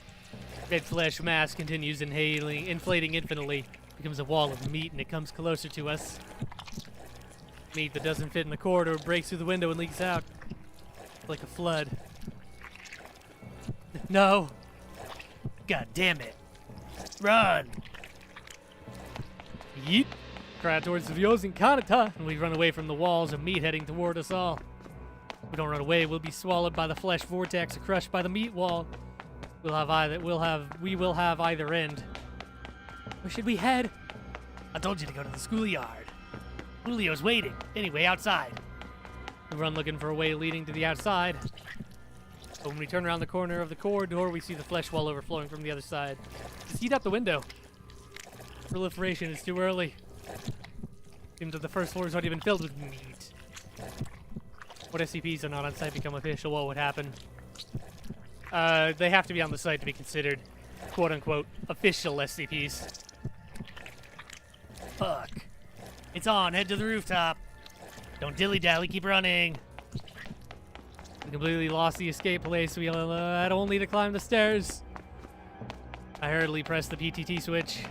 Red flesh mass continues inflating infinitely. Becomes a wall of meat and it comes closer to us. Meat that doesn't fit in the corridor breaks through the window and leaks out. Like a flood. No. God damn it. Run. Yeet. Cry out towards the Vyosin Kanata, and we run away from the walls of meat heading toward us all. If we don't run away, we'll be swallowed by the flesh vortex or crushed by the meat wall. We will have either end. Where should we head? I told you to go to the schoolyard. Julio's waiting. Anyway, outside. We run looking for a way leading to the outside. But when we turn around the corner of the corridor, we see the flesh wall overflowing from the other side. Just heat up the window. Proliferation is too early. Seems that the first floor has already been filled with meat. What SCPs are not on site become official, what would happen? They have to be on the site to be considered quote-unquote official SCPs. Fuck. It's on, head to the rooftop. Don't dilly-dally, keep running. We completely lost the escape place. We had only to climb the stairs. I hurriedly pressed the PTT switch.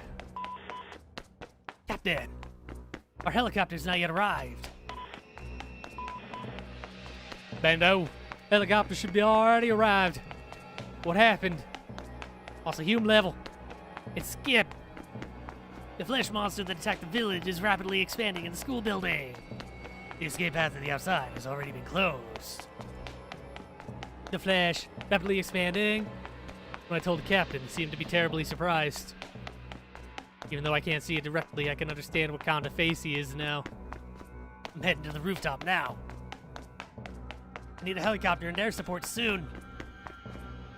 Captain, our helicopter's not yet arrived. Bando, helicopter should be already arrived. What happened? Also, human level. It's Skip. The flesh monster that attacked the village is rapidly expanding in the school building. The escape path to the outside has already been closed. The flesh, rapidly expanding. When I told the captain, he seemed to be terribly surprised. Even though I can't see it directly, I can understand what kind of face he is now. I'm heading to the rooftop now. I need a helicopter and air support soon.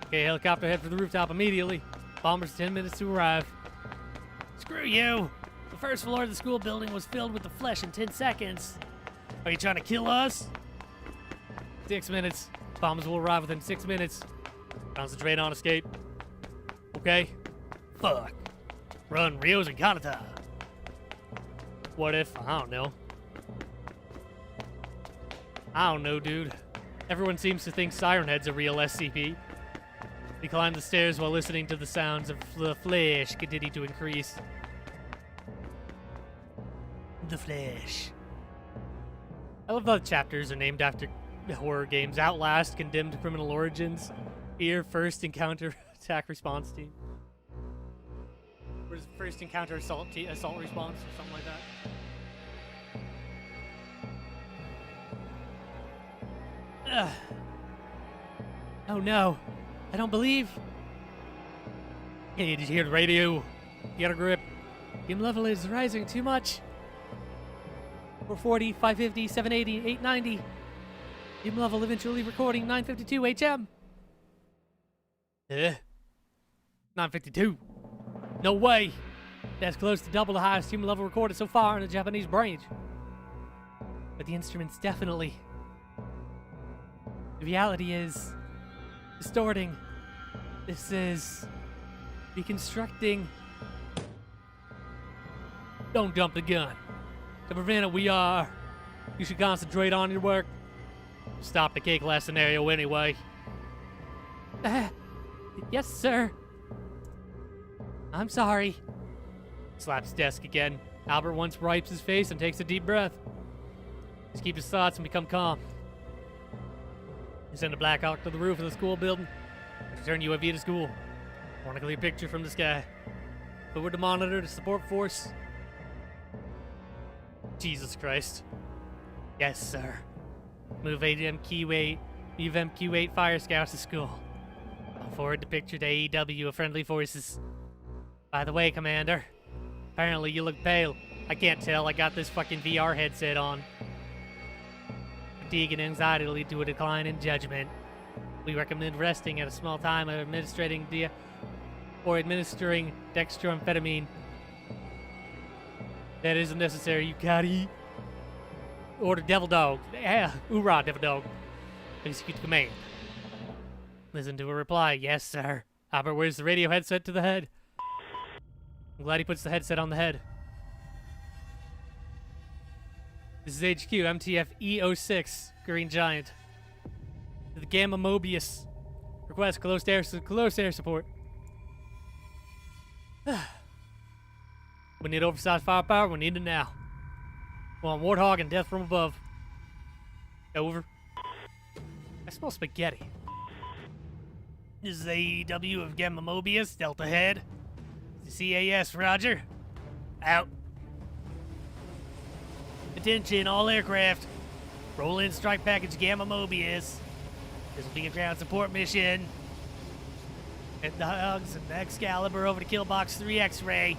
Okay, helicopter head for the rooftop immediately. Bomber's 10 minutes to arrive. Screw you! The first floor of the school building was filled with the flesh in 10 seconds. Are you trying to kill us? 6 minutes. Bombers will arrive within 6 minutes. Concentrate on escape. Okay? Fuck. Run, Rios and Kanata. What if? I don't know. I don't know, dude. Everyone seems to think Siren Head's a real SCP. We climb the stairs while listening to the sounds of the flesh continue to increase. The flesh. I love that chapters are named after horror games. Outlast, Condemned Criminal Origins, Fear, First Encounter, Attack Response Team. What is First Encounter Assault Response or something like that? Ugh. Oh no, I don't believe. Hey, did you hear the radio? Get a grip. Game level is rising too much. 440, 550, 780, 890. Game level eventually recording 952 HM. 952. No way. That's close to double the highest human level recorded so far in the Japanese branch. but the instruments definitely. The reality is distorting. This is reconstructing. Don't dump the gun. To prevent it, you should concentrate on your work. Stop the cake last scenario anyway. Yes, sir. I'm sorry. Slaps desk again. Albert once wipes his face and takes a deep breath. Just keep his thoughts and become calm. You send a Black Hawk to the roof of the school building. Return UAV to school. I want a clear picture from the sky. Forward to monitor the support force. Jesus Christ. Yes, sir. Move MQ8 fire scouts to school. I'll forward the picture to AEW of friendly forces. By the way, Commander, apparently you look pale. I can't tell, I got this fucking VR headset on. Fatigue and anxiety lead to a decline in judgment. We recommend resting at a small time of administering dextroamphetamine. That isn't necessary, you gotta eat. Order Devil Dog. Yeah, hoorah, Devil Dog. Execute command. Listen to a reply. Yes, sir. Albert wears the radio headset to the head. I'm glad he puts the headset on the head. This is HQ, MTF E06, Green Giant. To the Gamma Mobius. Request close air support. We need oversized firepower, we need it now. We're on Warthog and death from above. Over. I smell spaghetti. This is AEW of Gamma Mobius, Delta Head. CAS, roger. Out. Attention, all aircraft. Roll in strike package Gamma Mobius. This will be a ground support mission. Hit the Hugs and the Excalibur over to Killbox 3 X-Ray.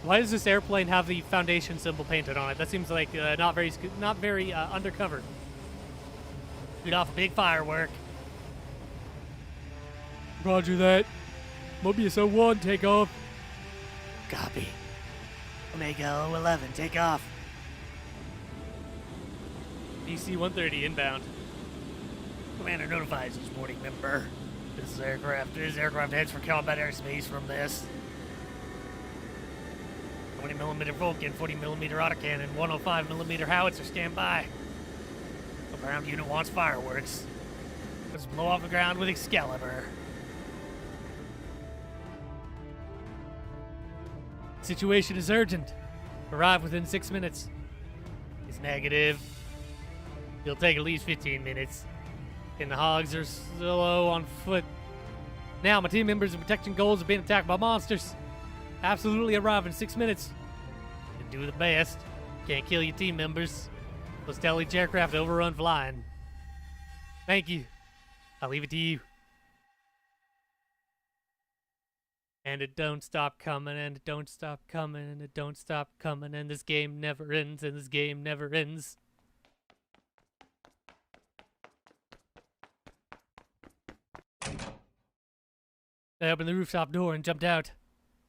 Why does this airplane have the Foundation symbol painted on it? That seems like not very undercover. Shoot off a big firework. Roger that. Mobius 01, take off. Copy. Omega 011, take off. DC 130 inbound. Commander notifies each boarding member. This aircraft heads for combat airspace from this. 20mm Vulcan, 40mm autocannon, 105mm howitzer standby. The ground unit wants fireworks. Let's blow off the ground with Excalibur. Situation is urgent. Arrive within 6 minutes. It's negative. It'll take at least 15 minutes. And the Hogs are slow on foot. Now, my team members and protection goals are being attacked by monsters. Absolutely arrive in 6 minutes. And do the best. Can't kill your team members. Let's tell each aircraft to overrun flying. Thank you. I'll leave it to you. And it don't stop coming, and it don't stop coming, and it don't stop coming, and this game never ends, and this game never ends. I opened the rooftop door and jumped out.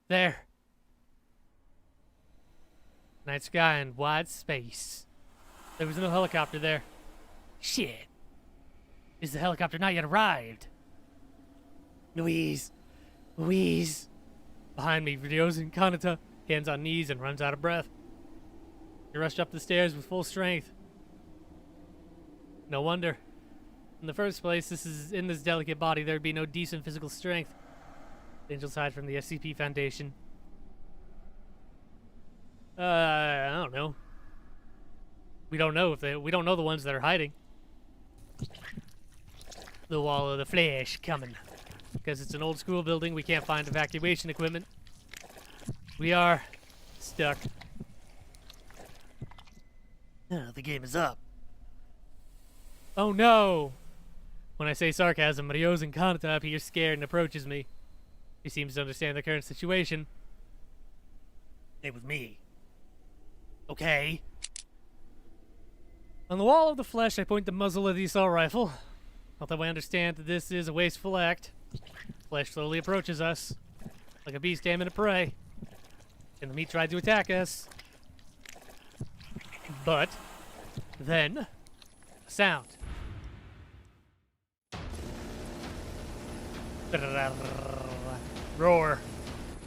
There. Night sky and wide space. There was no helicopter there. Shit. Is the helicopter not yet arrived? Louise. Louise. Behind me, Ryozen Kanata, hands on knees and runs out of breath. He rushed up the stairs with full strength. No wonder. In the first place, in this delicate body, there'd be no decent physical strength. Angels hide from the SCP Foundation. I don't know. We don't know we don't know the ones that are hiding. The wall of the flesh coming. Because it's an old school building, we can't find evacuation equipment. We are stuck. The game is up. Oh no! When I say sarcasm, Ryozen Kanata appears scared and approaches me. He seems to understand the current situation. Stay with me. Okay. On the wall of the flesh, I point the muzzle of the assault rifle. Although I understand that this is a wasteful act, flesh slowly approaches us, like a beast aiming to prey. And the meat tried to attack us. But Then, sound. Roar.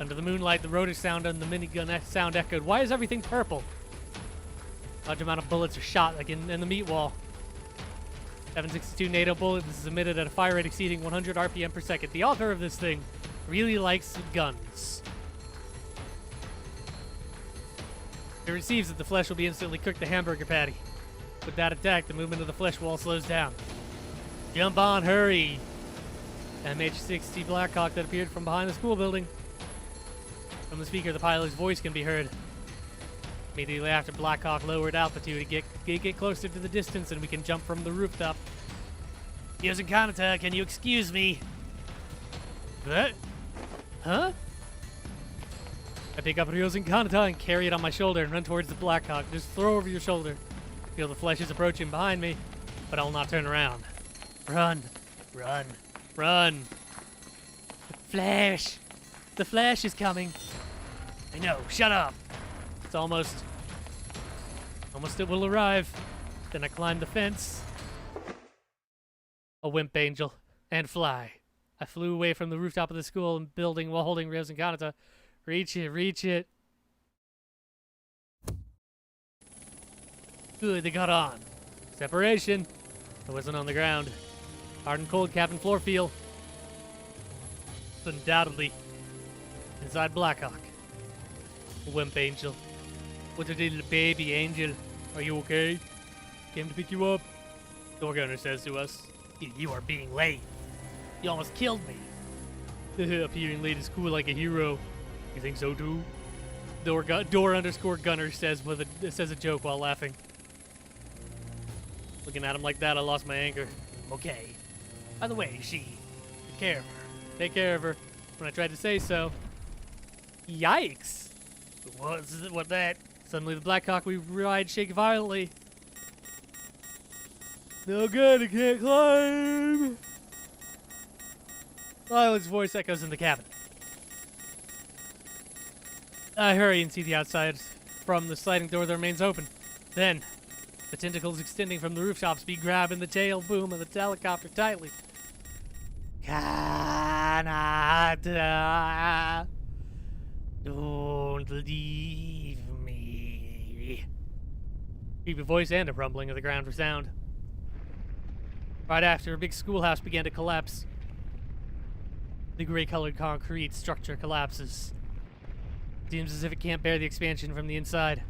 Under the moonlight, the rotor sound and the minigun sound echoed. Why is everything purple? Large amount of bullets are shot, like in the meat wall. 762 NATO bullet. This is emitted at a fire rate exceeding 100 RPM per second. The author of this thing really likes guns. It receives that the flesh will be instantly cooked the hamburger patty. With that attack, the movement of the flesh wall slows down. Jump on, hurry! MH-60 Blackhawk that appeared from behind the school building. From the speaker, the pilot's voice can be heard. Immediately after Blackhawk lowered altitude to get closer to the distance and we can jump from the rooftop. Using Kanata, can you excuse me? What? Huh? I pick up Ryo's Kanata and carry it on my shoulder and run towards the Blackhawk. Just throw over your shoulder. Feel the flesh is approaching behind me, but I will not turn around. Run. Run. Run. The flesh. The flesh is coming. I know. Shut up. It's almost it will arrive. Then I climb the fence. A wimp angel. And fly. I flew away from the rooftop of the school and building while holding Ryo's Kanata. Reach it, reach it. Good, they got on. Separation. I wasn't on the ground. Hard and cold cabin floor feel. Undoubtedly. Inside Blackhawk. A wimp angel. What's a little baby angel? Are you okay? Came to pick you up. Door gunner says to us. You are being late. You almost killed me. Appearing late is cool like a hero. You think so too? Door_gunner says says a joke while laughing. Looking at him like that, I lost my anger. Okay. By the way, take care of her. Take care of her. When I tried to say so. Yikes! What that? Suddenly the Blackhawk we ride shake violently. No good, I can't climb! Violet's voice echoes in the cabin. I hurry and see the outside from the sliding door that remains open. Then, the tentacles extending from the rooftops be grabbing the tail boom of the helicopter tightly. Kanata, don't leave me. Creepy voice and a rumbling of the ground for sound. Right after, a big schoolhouse began to collapse. The gray-colored concrete structure collapses. Seems as if it can't bear the expansion from the inside.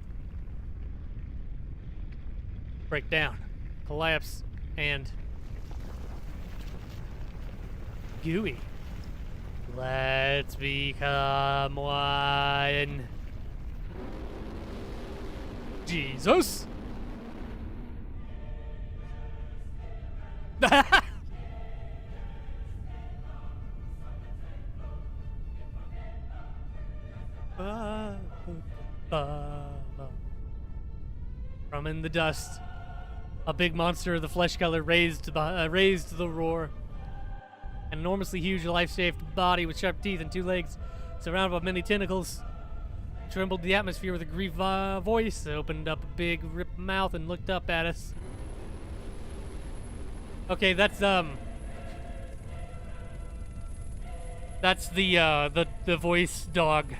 Break down, collapse, and gooey. Let's become one. Jesus. From in the dust, a big monster of the flesh color raised the roar. An enormously huge, life-shaped body with sharp teeth and 2 legs, surrounded by many tentacles, trembled the atmosphere with a grief voice. It opened up a big, ripped mouth and looked up at us. Okay, that's the voice dog.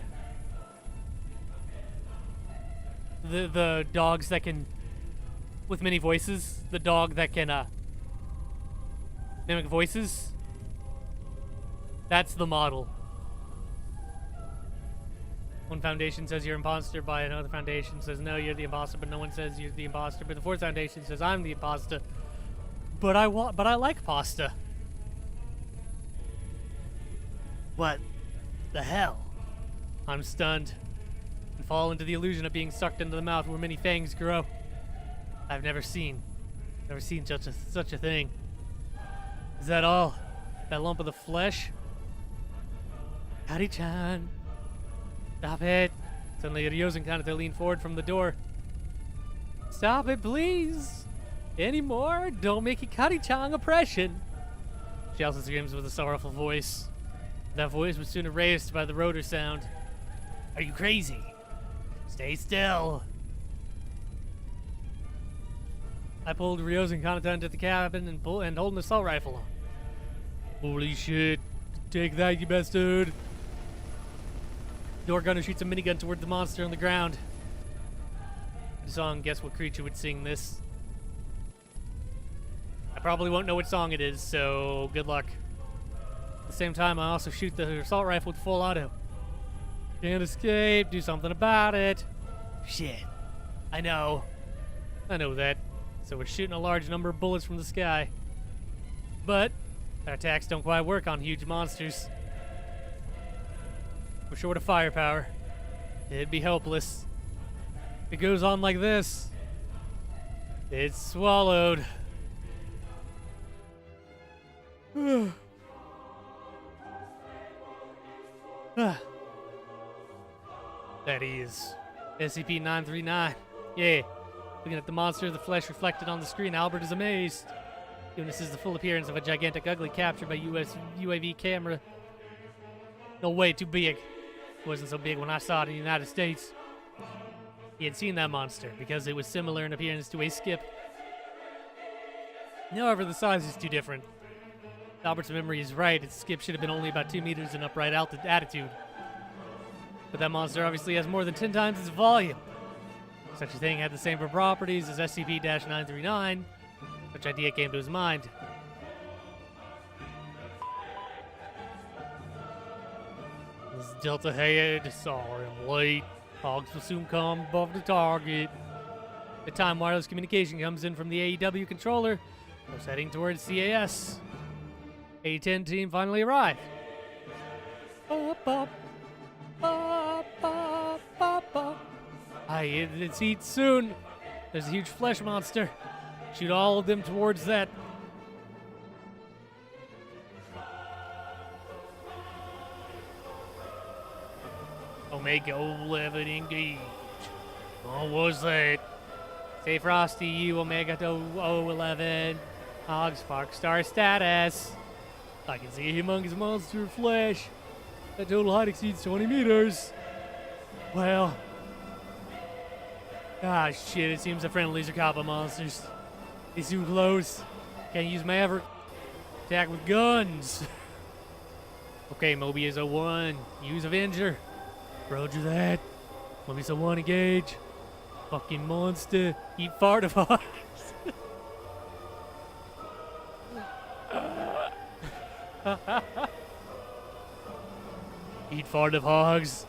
The dogs that can, with many voices, the dog that can mimic voices. That's the model. One foundation says you're imposter, by another foundation says no, you're the imposter, but no one says you're the imposter. But the fourth foundation says I'm the imposter. But I like pasta. What the hell? I'm stunned and fall into the illusion of being sucked into the mouth where many fangs grow. I've never seen such a thing. Is that all? That lump of the flesh? Kari-chan. Stop it. Suddenly Ryo's Kanata leaned forward from the door. Stop it, please. Any more? Don't make a Kari-chan oppression. She also screams with a sorrowful voice. That voice was soon erased by the rotor sound. Are you crazy? Stay still. I pulled Ryo's and Kanata into the cabin and hold an assault rifle on. Holy shit. Take that, you bastard. Door gunner shoots a minigun toward the monster on the ground. The song, guess what creature would sing this? I probably won't know what song it is, so good luck. At the same time, I also shoot the assault rifle with full auto. Can't escape, do something about it. Shit. I know that. So we're shooting a large number of bullets from the sky. But our attacks don't quite work on huge monsters. We're short of firepower. It'd be hopeless. It goes on like this. It's swallowed. That is SCP-939. Yeah. Looking at the monster, the flesh reflected on the screen, Albert is amazed. This is the full appearance of a gigantic ugly captured by US UAV camera. No way, too big. It wasn't so big when I saw it in the United States. He had seen that monster because it was similar in appearance to a skip. However, the size is too different. Albert's memory is right. Its skip should have been only about 2 meters in upright attitude. But that monster obviously has more than 10 times its volume. Such a thing had the same properties as SCP-939. Such idea came to his mind. This is Delta Head. Sorry, I'm late. Hogs will soon come above the target. The time wireless communication comes in from the AEW controller. We're heading towards CAS. A10 team finally arrived. It's eat soon. There's a huge flesh monster. Shoot all of them towards that. Omega 11 engage. What was that? Stay frosty, you Omega 011. Hog Spark Star status. I can see a humongous monster of flesh. That total height exceeds 20 meters. Well. Ah, shit, it seems the friendlies are Kappa monsters. He's too close. Can't use Maverick. Attack with guns. Okay, Mobius 01. Use Avenger. Roger that. Mobius 01 engage. Fucking monster. Eat fart of heart. Eat fart of hogs.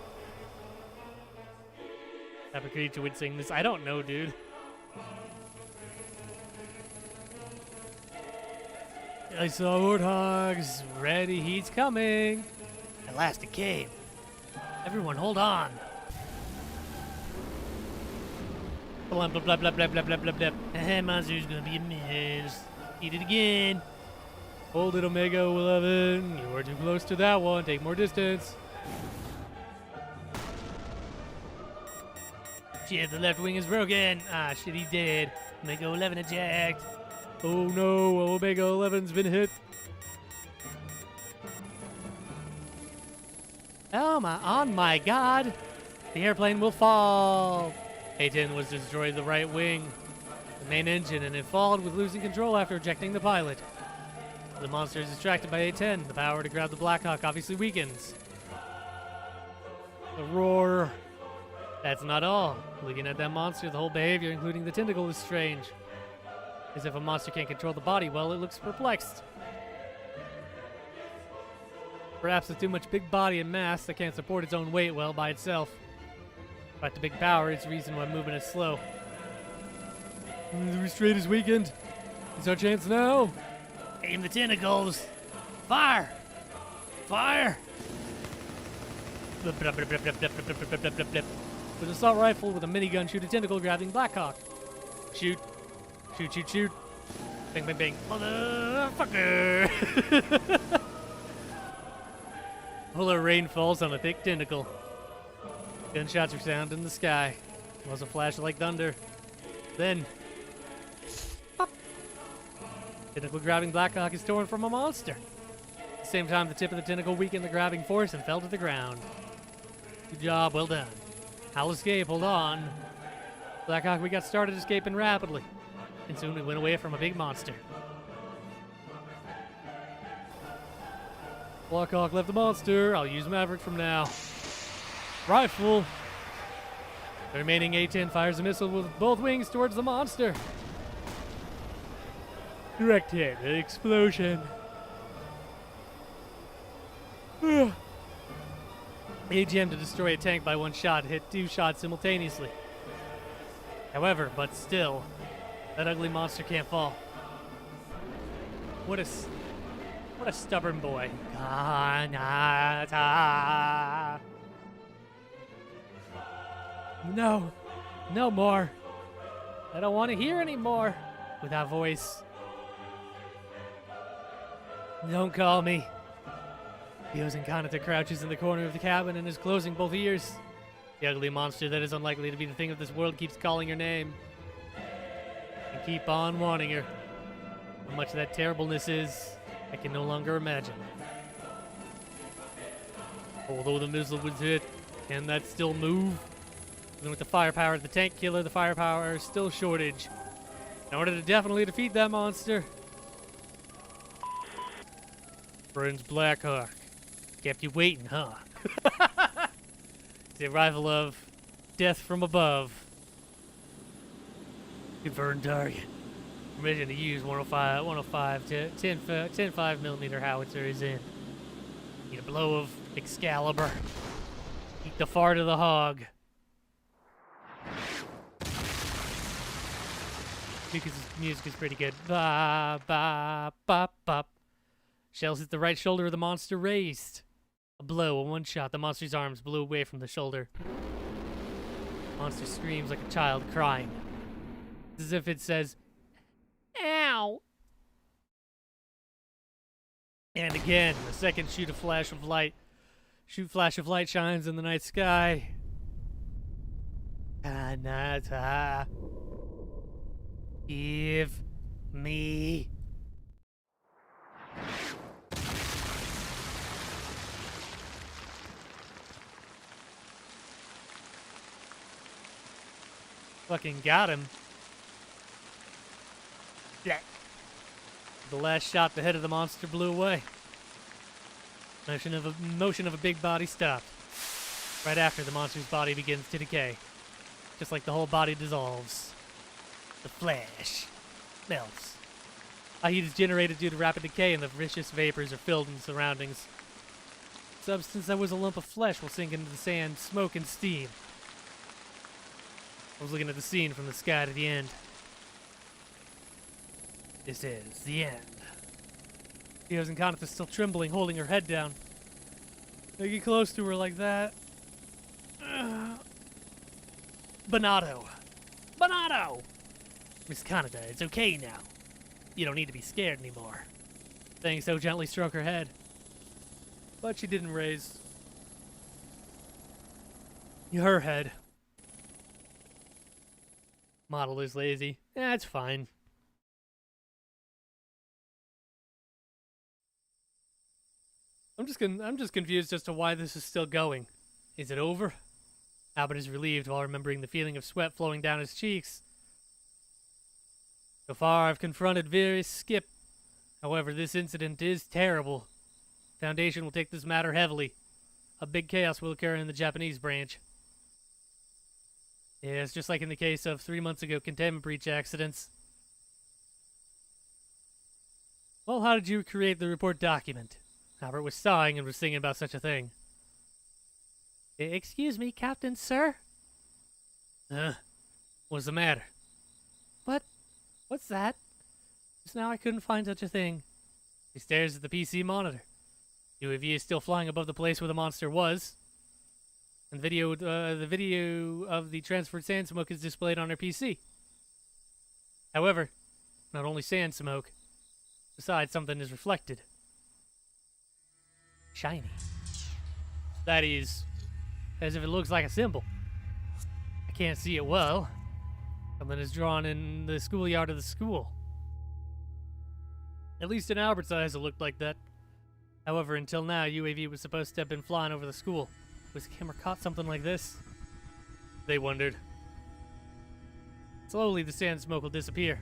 Type of creature would sing this. I don't know, dude. I saw warthogs. Ready, heat's coming. At last it came. Everyone, hold on. Blah blah blah blah blah blah blah blah blah. Monster's gonna be a mess. Eat it again. Hold it, Omega 11. You were too close to that one. Take more distance. Shit, the left wing is broken. Ah, shit, he's dead. Omega 11 eject. Oh no, Omega 11's been hit. Oh my god. The airplane will fall. A-10 was destroyed the right wing, the main engine, and it followed with losing control after ejecting the pilot. The monster is distracted by A-10. The power to grab the Blackhawk obviously weakens. The roar. That's not all. Looking at that monster, the whole behavior, including the tentacle, is strange. As if a monster can't control the body well, it looks perplexed. Perhaps with too much big body and mass that can't support its own weight well by itself. But the big power is the reason why movement is slow. The restraint is weakened. It's our chance now. Aim the tentacles. Fire! Fire! With an assault rifle with a minigun, shoot a tentacle grabbing Blackhawk. Shoot. Shoot, shoot, shoot. Bang, bang, bang. Motherfucker! Polar rain falls on a thick tentacle. Gunshots resound in the sky. It was a flash like thunder. Then, pop! Tentacle grabbing Blackhawk is torn from a monster. At the same time, the tip of the tentacle weakened the grabbing force and fell to the ground. Good job, well done. I'll escape, hold on. Blackhawk, we got started escaping rapidly. and soon we went away from a big monster. Blackhawk left the monster. I'll use Maverick from now. Rifle. The remaining A-10 fires a missile with both wings towards the monster. Direct hit. An explosion. AGM to destroy a tank by one shot. Hit 2 shots simultaneously. However, but still, that ugly monster can't fall. What a stubborn boy. Kanata. No. No more. I don't want to hear anymore. With that voice. Don't call me. Yosen Kanata crouches in the corner of the cabin and is closing both ears. The ugly monster that is unlikely to be the thing of this world keeps calling her name. And keep on wanting her. How much that terribleness is, I can no longer imagine. Although the missile was hit, can that still move? Even with the firepower of the tank killer, the firepower is still shortage. In order to definitely defeat that monster. Friends Blackhawk. Kept you waiting, huh? The arrival of death from above. Confirmed target. Permission to use 105 to 10 5mm howitzer is in. Need a blow of Excalibur. Eat the fart of the hog. Because his music is pretty good. Ba ba ba ba. Shells hit the right shoulder of the monster raised. A blow, a one shot. The monster's arms blew away from the shoulder. Monster screams like a child crying. As if it says, ow! And again, the second flash of light shines in the night sky. Kanata. Give me. Fucking got him. Yeah. The last shot, the head of the monster blew away. Motion of a big body stopped. Right after, the monster's body begins to decay. Just like the whole body dissolves. The flesh melts. A heat is generated due to rapid decay, and the vicious vapors are filled in the surroundings. Substance that was a lump of flesh will sink into the sand, smoke, and steam. I was looking at the scene from the sky to the end. This is the end. Yosen Kanata is still trembling, holding her head down. I get close to her like that. Bonato! Bonato! Miss Kanata, it's okay now. You don't need to be scared anymore. Saying so gently stroked her head. But she didn't raise her head. Model is lazy. Yeah, it's fine. I'm just confused as to why this is still going. Is it over? Albert is relieved while remembering the feeling of sweat flowing down his cheeks. So far, I've confronted various skip. However, this incident is terrible. Foundation will take this matter heavily. A big chaos will occur in the Japanese branch. Yeah, it's just like in the case of 3 months ago containment breach accidents. Well, how did you create the report document? Albert was sighing and was thinking about such a thing. Excuse me, Captain, sir? What's the matter? What's that? Just now I couldn't find such a thing. He stares at the PC monitor. UAV is still flying above the place where the monster was. And the video of the transferred sand smoke is displayed on her PC. However, not only sand smoke. Besides, something is reflected. Shiny. That is, as if it looks like a symbol. I can't see it well. Something is drawn in the schoolyard of the school. At least in Albert's eyes it looked like that. However, until now, UAV was supposed to have been flying over the school. Was the camera caught something like this? They wondered. Slowly, the sand smoke will disappear.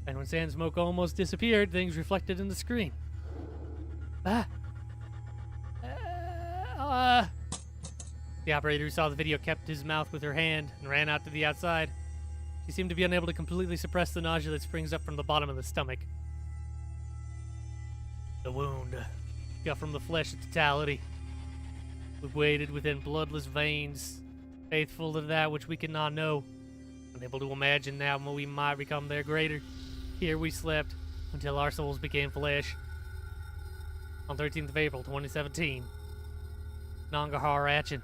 And when sand smoke almost disappeared, things reflected in the screen. Ah! The operator who saw the video kept his mouth with her hand and ran out to the outside. She seemed to be unable to completely suppress the nausea that springs up from the bottom of the stomach. The wound, cut from the flesh of totality. We waited within bloodless veins, faithful to that which we cannot know, unable to imagine now when we might become their greater. Here we slept until our souls became flesh. On 13th of April, 2017, Nangarhar Achin.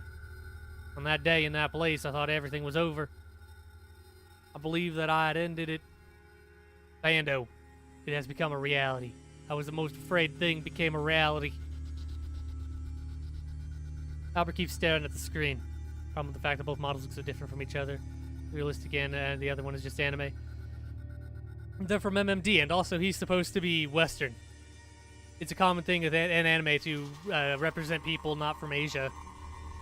On that day in that place, I thought everything was over. I believed that I had ended it. Bando, it has become a reality. I was the most afraid thing became a reality. Albert keeps staring at the screen. Problem with the fact that both models look so different from each other. Realistic and the other one is just anime. They're from MMD, and also he's supposed to be Western. It's a common thing in anime to represent people not from Asia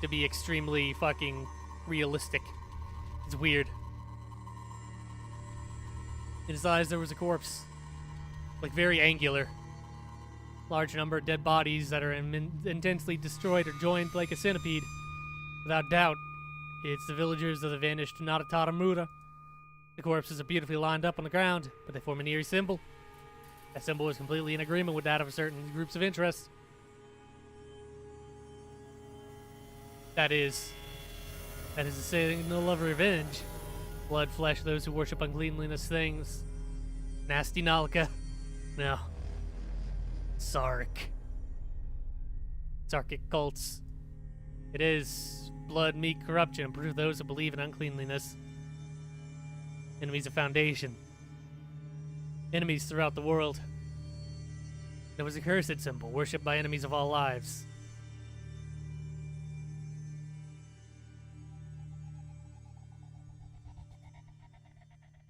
to be extremely fucking realistic. It's weird. In his eyes, there was a corpse. Like, very angular. Large number of dead bodies that are intensely destroyed or joined like a centipede. Without doubt, it's the villagers of the vanished Natataramura. The corpses are beautifully lined up on the ground, but they form an eerie symbol. That symbol is completely in agreement with that of certain groups of interest. That is a signal of revenge. Blood, flesh, those who worship uncleanliness things. Nasty Nalka. No. Sark. Sarkic cults. It is blood, meat, corruption, and prove those who believe in uncleanliness. Enemies of Foundation. Enemies throughout the world. There was a cursed symbol, worshipped by enemies of all lives.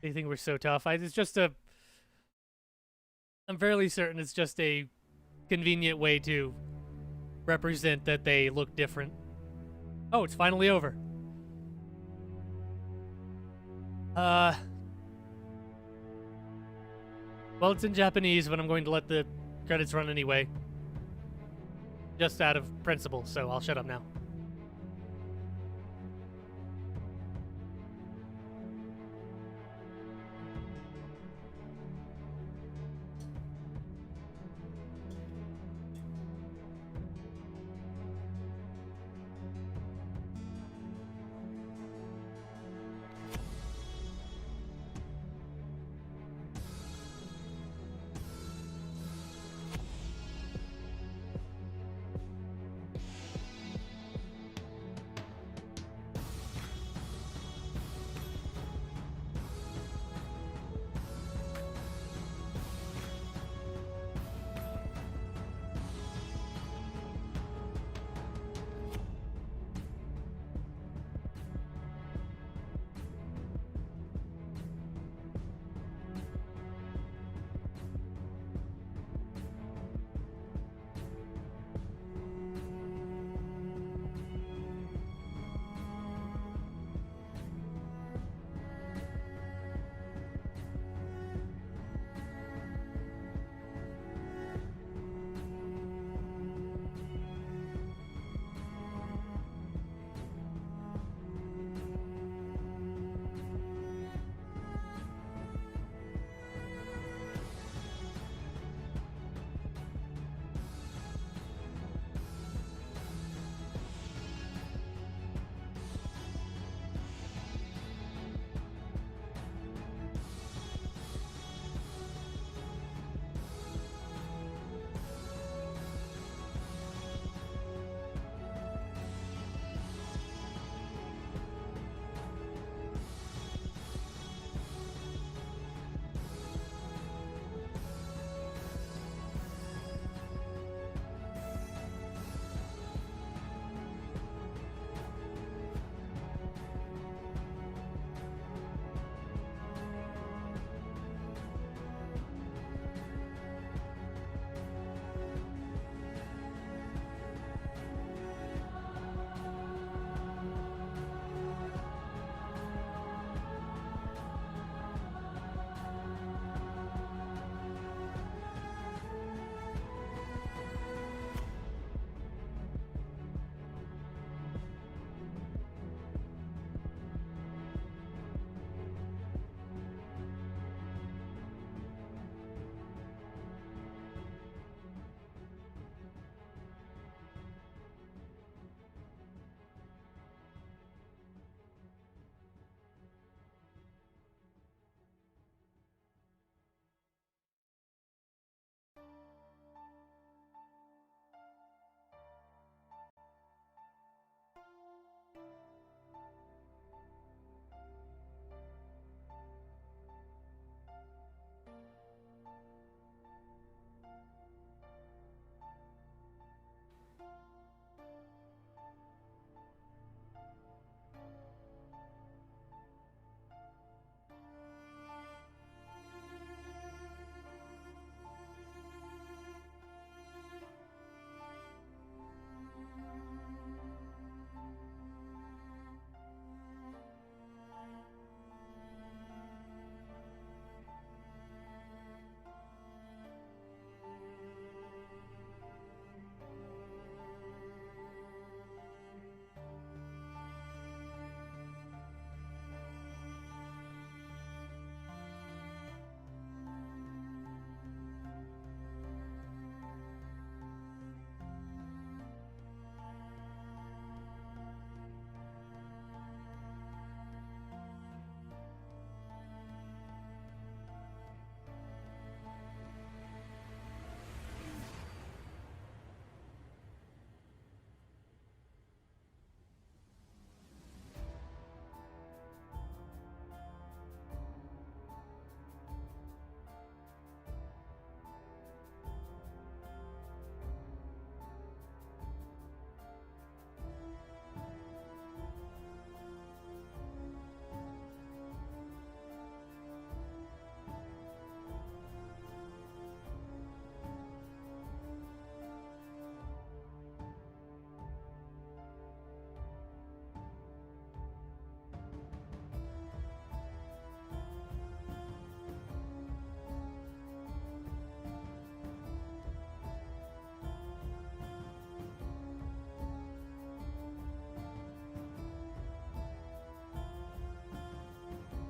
They think we're so tough. I'm fairly certain it's just a convenient way to represent that they look different. Oh, it's finally over. Well, it's in Japanese, but I'm going to let the credits run anyway. Just out of principle, so I'll shut up now.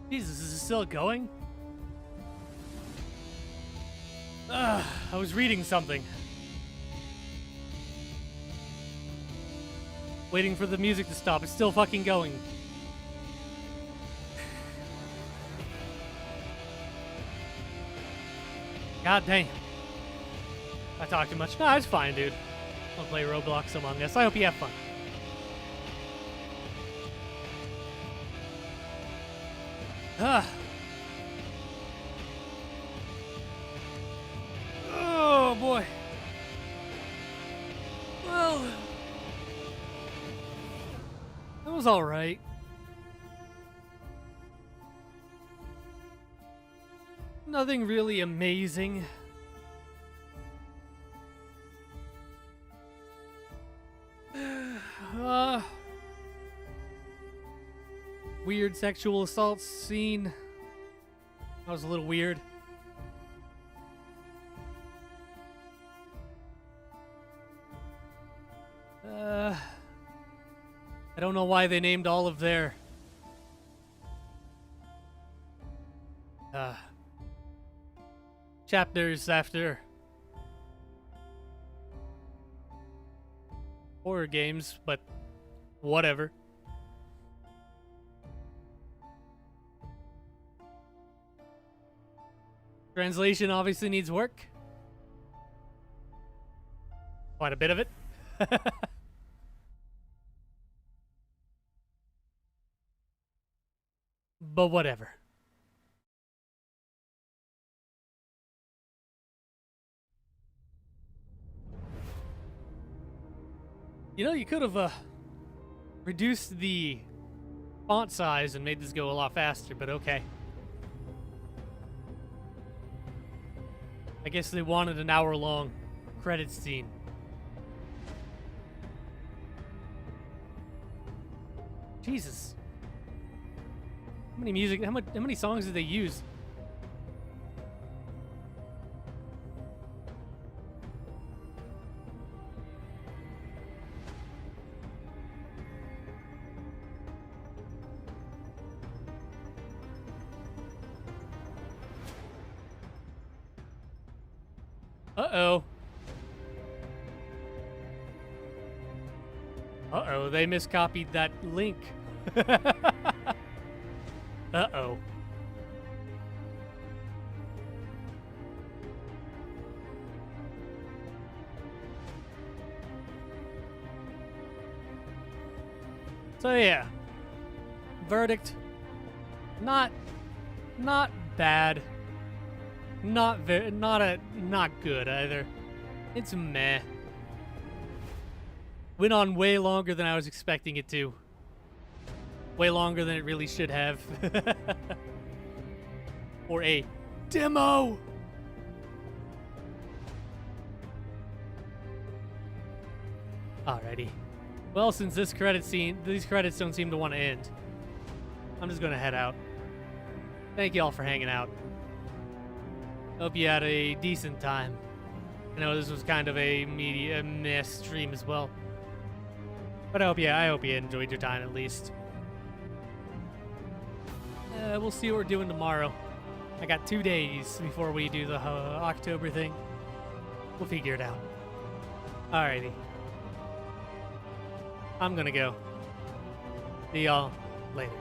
Jesus, is this still going? I was reading something. Waiting for the music to stop. It's still fucking going. God dang. I talk too much. Nah, it's fine, dude. I'll play Roblox Among Us. I hope you have fun. Oh, boy. Well, that was alright. Nothing really amazing. Weird sexual assault scene. That was a little weird. I don't know why they named all of their chapters after horror games, but whatever. Translation obviously needs work. Quite a bit of it. But whatever. You know, you could have reduced the font size and made this go a lot faster, but okay. I guess they wanted an hour-long credit scene. Jesus. How many songs did they use? Uh-oh. Uh-oh, they miscopied that link. Uh-oh. So yeah. Verdict. Not bad. Not good either. It's meh. Went on way longer than I was expecting it to. Way longer than it really should have. For a demo. Alrighty. Well, since these credits don't seem to want to end, I'm just gonna head out. Thank you all for hanging out. Hope you had a decent time. I know this was kind of a mess stream as well, but I hope you enjoyed your time at least. We'll see what we're doing tomorrow. I got 2 days before we do the October thing. We'll figure it out. Alrighty. I'm gonna go. See y'all later.